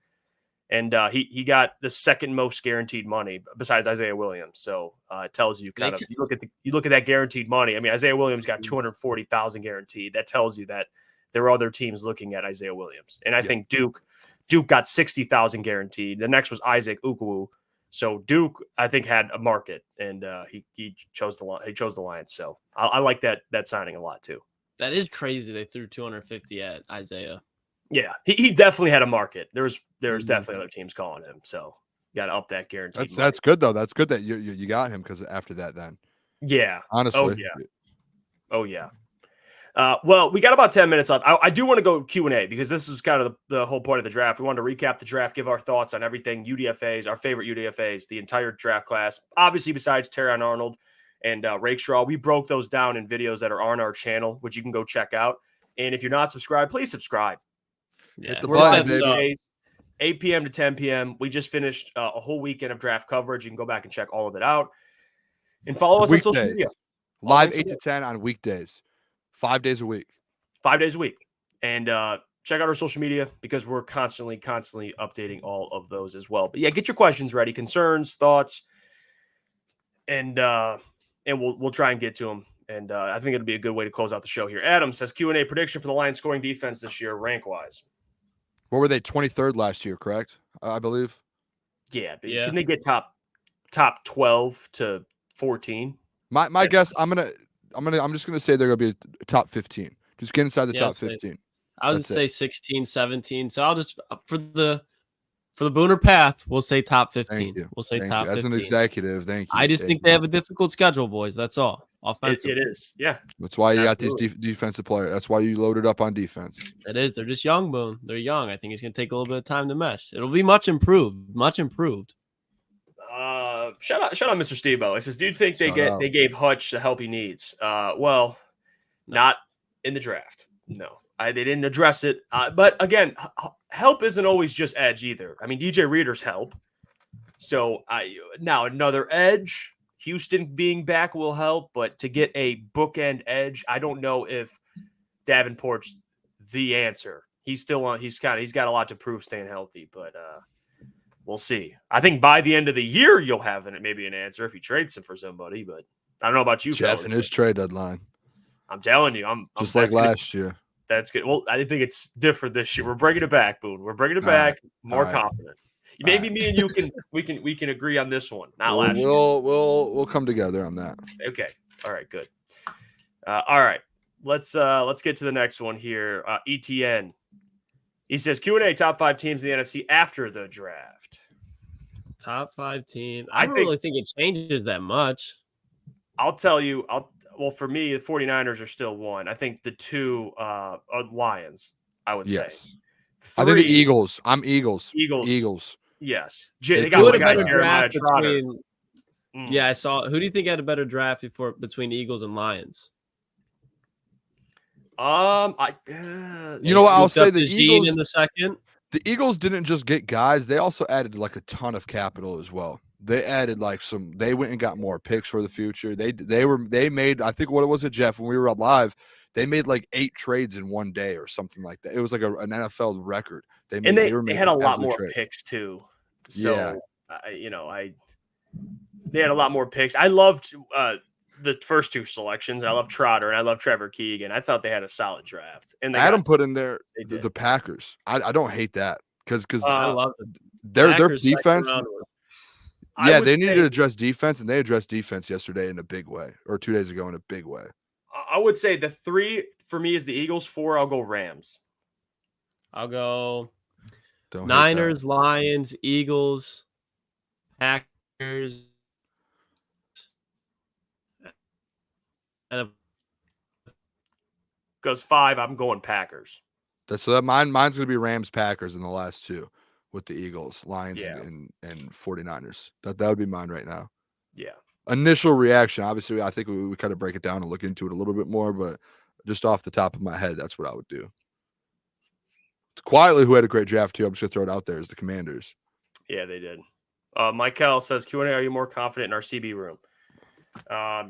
and he got the second most guaranteed money besides Isaiah Williams. So it tells you kind of you look at that guaranteed money. I mean, Isaiah Williams got $240,000 guaranteed. That tells you that there are other teams looking at Isaiah Williams, and I think Duke got $60,000 guaranteed. The next was Isaac Ukwu. So Duke, I think, had a market, and he chose the Lions. So I like that signing a lot too. That is crazy. They threw 250 at Isaiah. Yeah, he definitely had a market. There was definitely other teams calling him. So you got to up that guarantee. That's good though. That's good that you got him because after that, then honestly, oh yeah. Well, we got about 10 minutes left. I do want to go Q&A because this is kind of the whole point of the draft. We wanted to recap the draft, give our thoughts on everything UDFAs, our favorite UDFAs, the entire draft class. Obviously, besides Terrion Arnold and Rakestraw, we broke those down in videos that are on our channel, which you can go check out. And if you're not subscribed, please subscribe. Yeah, hit the button, baby. 8 p.m. to 10 p.m. We just finished a whole weekend of draft coverage. You can go back and check all of it out. And follow us on social media. Live 8 to 10 on weekdays. 5 days a week. 5 days a week. And check out our social media because we're constantly updating all of those as well. But yeah, get your questions ready, concerns, thoughts, and we'll try and get to them. And I think it'll be a good way to close out the show here. Adam says Q&A prediction for the Lions scoring defense this year, rank wise. What were they? 23rd last year, correct? I believe. Yeah. Can they get top 12 to 14? My guess, I'm just gonna say they're gonna be top 15. Just get inside the top 15. I would say 16, 17. So I'll just for the Booner path, we'll say top 15. We'll say top 15. As an executive, thank you. I just think they have a difficult schedule, boys. That's all. Offensive. It is. Yeah. That's why you got these defensive players. That's why you loaded up on defense. It is. They're just young, Boone. They're young. I think it's going to take a little bit of time to mesh. It'll be much improved. Much improved. Shout out, Mr. Steve-O. He says, do you think they gave Hutch the help he needs? Well, not in the draft. No. They didn't address it. But again, help isn't always just edge either. I mean, DJ Reader's help. So now another edge. Houston being back will help, but to get a bookend edge, I don't know if Davenport's the answer. He's still on. He's got a lot to prove staying healthy, but we'll see. I think by the end of the year you'll have maybe an answer if he trades him for somebody. But I don't know about you, Jeff, in his trade deadline. I'm telling you, I'm just like last year. That's good. Well, I think it's different this year. We're bringing it back, Boone. We're bringing it back. More confident. Maybe me and you we can agree on this one. Not last year. We'll come together on that. Okay. All right. Good. All right. Let's get to the next one here. ETN. He says Q&A top 5 teams in the NFC after the draft. Top 5 teams. I don't really think it changes that much. I'll tell you. Well, for me, the 49ers are still one. I think the 2 are Lions. I would say. 3, I think the Eagles. I'm Eagles. Eagles. Yes. They got a better draft between. Yeah, I saw. Who do you think had a better draft between Eagles and Lions? You know what? I'll say the Eagles in the second. The Eagles didn't just get guys; they also added like a ton of capital as well. They added They went and got more picks for the future. They made. I think what was it, Jeff? When we were live, they made like 8 trades in one day or something like that. It was like an NFL record. They had a lot more picks too. So they had a lot more picks. I loved the first 2 selections. I love Trotter and I love Trevor Keegan. I thought they had a solid draft. And Adam put in there the Packers. I don't hate that because I love their defense. Yeah, they needed to address defense, and they addressed defense yesterday in a big way, or 2 days ago in a big way. I would say the 3 for me is the Eagles. 4, I'll go Rams. I'll go Niners, Lions, Eagles, Packers. Goes 5, I'm going Packers. Mine's going to be Rams, Packers in the last 2 with the Eagles, Lions, and 49ers. That would be mine right now. Yeah. Initial reaction, obviously, I think we kind of break it down and look into it a little bit more, but just off the top of my head, that's what I would do. Quietly, who had a great draft too, I'm just going to throw it out there, is the Commanders. Yeah, they did. Michael says, Q&A, are you more confident in our CB room?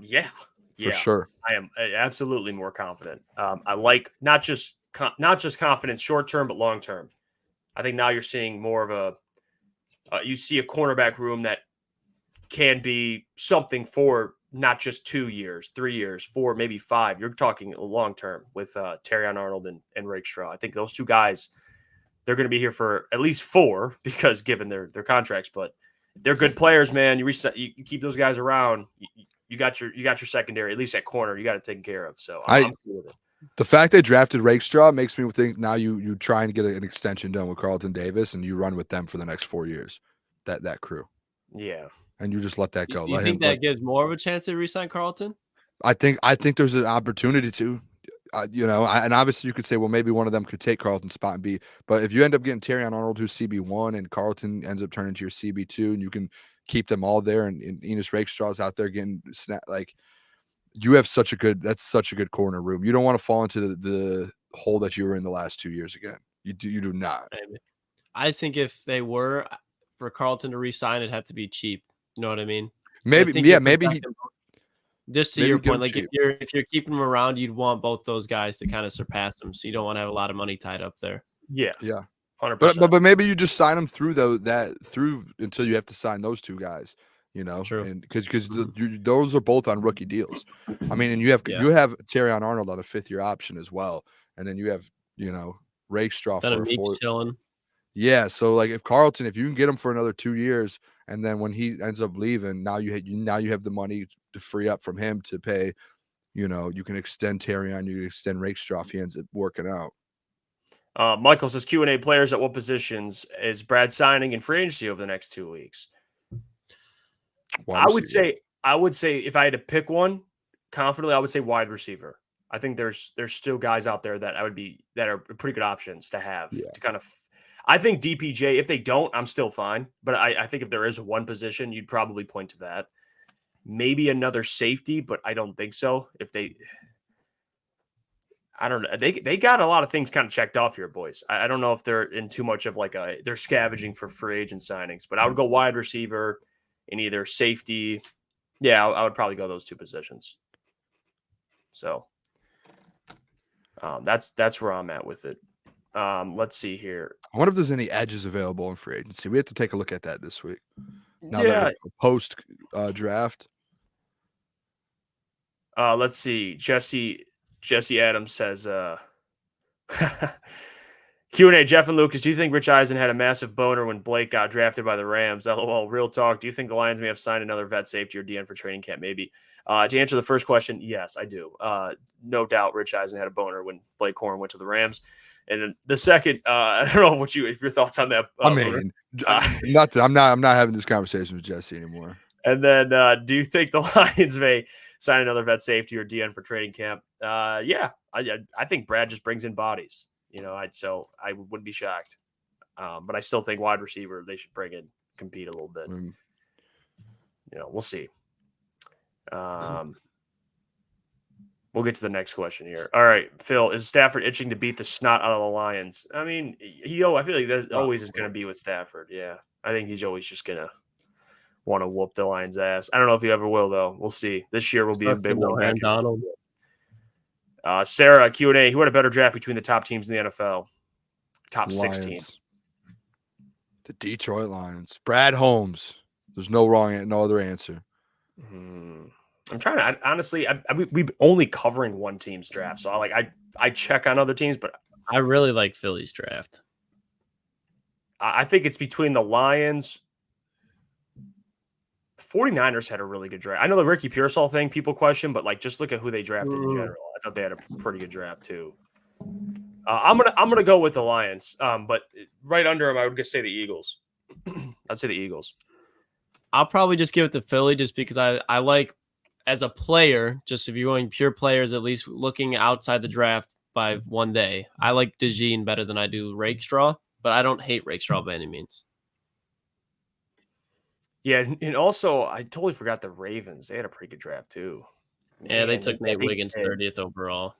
Yeah. For sure. I am absolutely more confident. I like not just confidence short term, but long term. I think now you're seeing more of you see a cornerback room that can be something for not just 2 years, 3 years, 4, maybe 5. You're talking long term with Terrion Arnold and Rakestraw. I think those 2 guys, they're going to be here for at least 4 because given their contracts, but they're good players, man. You keep those guys around. You got your secondary, at least at corner, you got it taken care of. So I'm cool with it. The fact they drafted Rakestraw makes me think now you try and get an extension done with Carlton Davis and you run with them for the next 4 years. That crew. Yeah. And you just let that go. You think that gives more of a chance to re-sign Carlton? I think there's an opportunity to, and obviously you could say, well, maybe one of them could take Carlton's spot and be, but if you end up getting Terrion Arnold, who's CB1, and Carlton ends up turning to your CB2, and you can keep them all there, and Enos Rakestraw's out there getting you have such a good corner room. You don't want to fall into the hole that you were in the last 2 years again. You do not. I think if they were for Carlton to re-sign, it'd have to be cheap. You know what I mean? Maybe just to your point, like if you're keeping them around, you'd want both those guys to kind of surpass them. So you don't want to have a lot of money tied up there. Yeah, Yeah. 100%. But maybe you just sign them through through until you have to sign those two guys, True. and because those are both on rookie deals. I mean, and you have Terrion Arnold on a 5th-year option as well, and then you have Rakestraw Then for a Meeks 4th. chilling. Yeah, so like if you can get him for another 2 years, and then when he ends up leaving, now you have the money to free up from him to pay. You can extend Terrion, you can extend Rakestraw if he ends up working out. Michael says Q&A players at what positions is Brad signing in free agency over the next 2 weeks? I would say if I had to pick one confidently, I would say wide receiver. I think there's still guys out there that are pretty good options to have to kind of. I think DPJ, if they don't, I'm still fine. But I think if there is one position, you'd probably point to that. Maybe another safety, but I don't think so. I don't know. They got a lot of things kind of checked off here, boys. I don't know if they're in too much of they're scavenging for free agent signings, but I would go wide receiver and either safety. Yeah, I would probably go those 2 positions. So that's where I'm at with it. Let's see here. I wonder if there's any edges available in free agency. We have to take a look at that this week. Now Yeah. that post draft. Let's see. Jesse Adams says, Q&A, Jeff and Lucas, do you think Rich Eisen had a massive boner when Blake got drafted by the Rams? LOL, real talk. Do you think the Lions may have signed another vet safety or DN for training camp? Maybe. To answer the first question, yes, I do. No doubt Rich Eisen had a boner when Blake Horn went to the Rams. And then the second, I don't know if your thoughts on that. I mean, I'm not having this conversation with Jesse anymore. And then, do you think the Lions may sign another vet safety or DN for training camp? Yeah, I think Brad just brings in bodies. So I wouldn't be shocked. But I still think wide receiver they should bring in, compete a little bit. We'll see. We'll get to the next question here. All right, Phil, is Stafford itching to beat the snot out of the Lions? I mean, I feel like that always is going to be with Stafford. Yeah, I think he's always just going to want to whoop the Lions' ass. I don't know if he ever will, though. We'll see. This year will be a big one. Donald. Sarah, Q&A, who had a better draft between the top teams in the NFL? Top Lions. 16. The Detroit Lions. Brad Holmes. There's no other answer. I'm trying to honestly. We've only covering one team's draft, so I check on other teams, but I really like Philly's draft. I think it's between the Lions. The 49ers had a really good draft. I know the Ricky Pearsall thing people question, but just look at who they drafted in general. I thought they had a pretty good draft too. I'm gonna go with the Lions, but right under them, I would just say the Eagles. I'd say the Eagles. I'll probably just give it to Philly just because I like, as a player, just if you're going pure players, at least looking outside the draft by one day, I like DeJean better than I do Rakestraw, but I don't hate Rakestraw by any means. Yeah, and also I totally forgot the Ravens. They had a pretty good draft too. Yeah, they took Nate Wiggins 30th overall.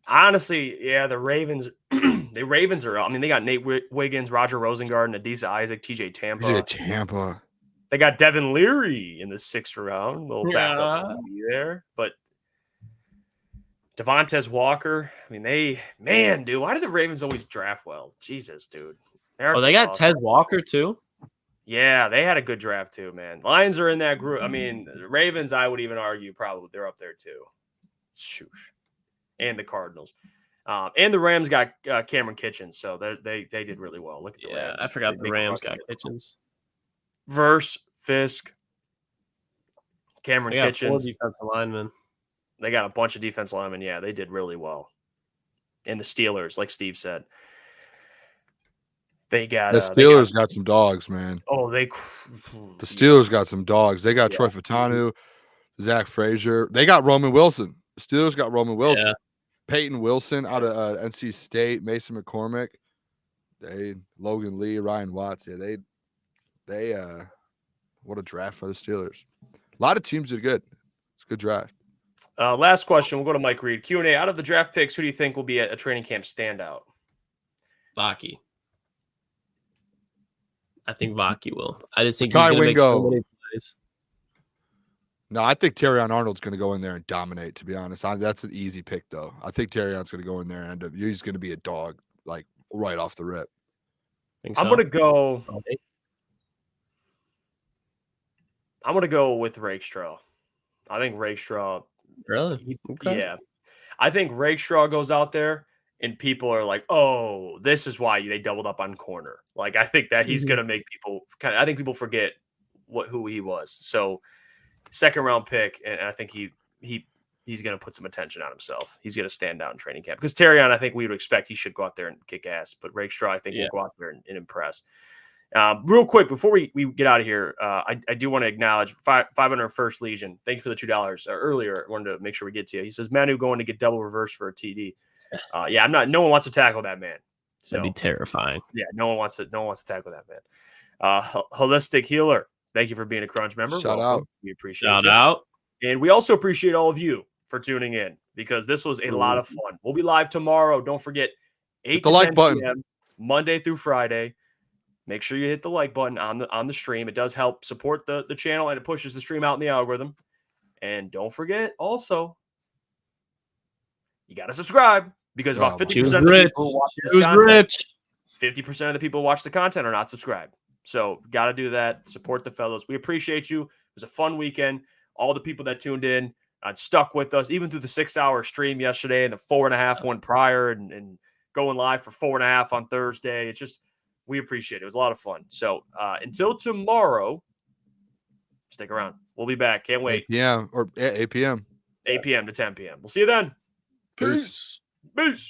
Honestly, yeah, the Ravens. The Ravens are. I mean, they got Nate Wiggins, Roger Rosengarten, Adisa Isaac, TJ Tampa. They got Devin Leary in the 6th round. Little backup there, but Devontae Walker. I mean, dude, why do the Ravens always draft well? Jesus, dude. They got Ted Walker too. Yeah, they had a good draft too, man. Lions are in that group. I mean, the Ravens, I would even argue probably they're up there too. Shoosh. And the Cardinals. And the Rams got Cameron Kitchens, so they did really well. Look at the Rams. I forgot the Rams got Kitchens. Verse, Fisk, Cameron Kitchens. 4 defensive linemen. They got a bunch of defense linemen. Yeah, they did really well. And the Steelers, like Steve said. They got the Steelers got some dogs, man. Oh, the Steelers got some dogs. They got Troy Fatanu, Zach Frazier. They got Roman Wilson. The Steelers got Roman Wilson. Yeah. Peyton Wilson out of NC State, Mason McCormick, Logan Lee, Ryan Watts. Yeah, they what a draft for the Steelers. A lot of teams did good. It's a good draft. Last question. We'll go to Mike Reed. Q&A. Out of the draft picks, who do you think will be a training camp standout? Vaki. I think Vaki will. I just think Makai he's going to make so Wingo. many plays. No, I think Terrion Arnold's going to go in there and dominate, to be honest. That's an easy pick, though. I think Terrion's going to go in there and he's going to be a dog, like right off the rip. Think I'm so? gonna go. Okay. I'm gonna go with Rakestraw. I think Rakestraw. Really? Okay. Yeah, I think Rakestraw goes out there and people are like, "Oh, this is why they doubled up on corner." Like, I think that he's gonna make people I think people forget who he was. So, second round pick, and I think he's gonna put some attention on himself. He's gonna stand out in training camp because Terrion, I think we would expect he should go out there and kick ass, but Rakestraw, I think will go out there and impress. Real quick before we get out of here, I do want to acknowledge 501st Legion. Thank you for the $2 earlier. I wanted to make sure we get to you. He says Manu going to get double reverse for a TD. Yeah, I'm not. No one wants to tackle that man. So, That'd be terrifying. Yeah, no one wants to tackle that man. Holistic Healer. Thank you for being a Crunch member. Shout Welcome. out. We appreciate Shout you. out. And we also appreciate all of you for tuning in because this was a lot of fun. We'll be live tomorrow. Don't forget 8 the to like 10 button. PM, Monday through Friday. Make sure you hit the like button on the stream. It does help support the channel and it pushes the stream out in the algorithm. And don't forget also, you got to subscribe because about 50% of the people who watch this content, 50% of the people who watch the content are not subscribed. So got to do that. Support the fellows. We appreciate you. It was a fun weekend. All the people that tuned in and stuck with us, even through the 6-hour stream yesterday and the 4.5 one prior and going live for 4.5 on Thursday. It's just, we appreciate it. It was a lot of fun. So until tomorrow, stick around. We'll be back. Can't wait. 8 p.m. or 8 p.m. 8 p.m. to 10 p.m. We'll see you then. Peace. Peace.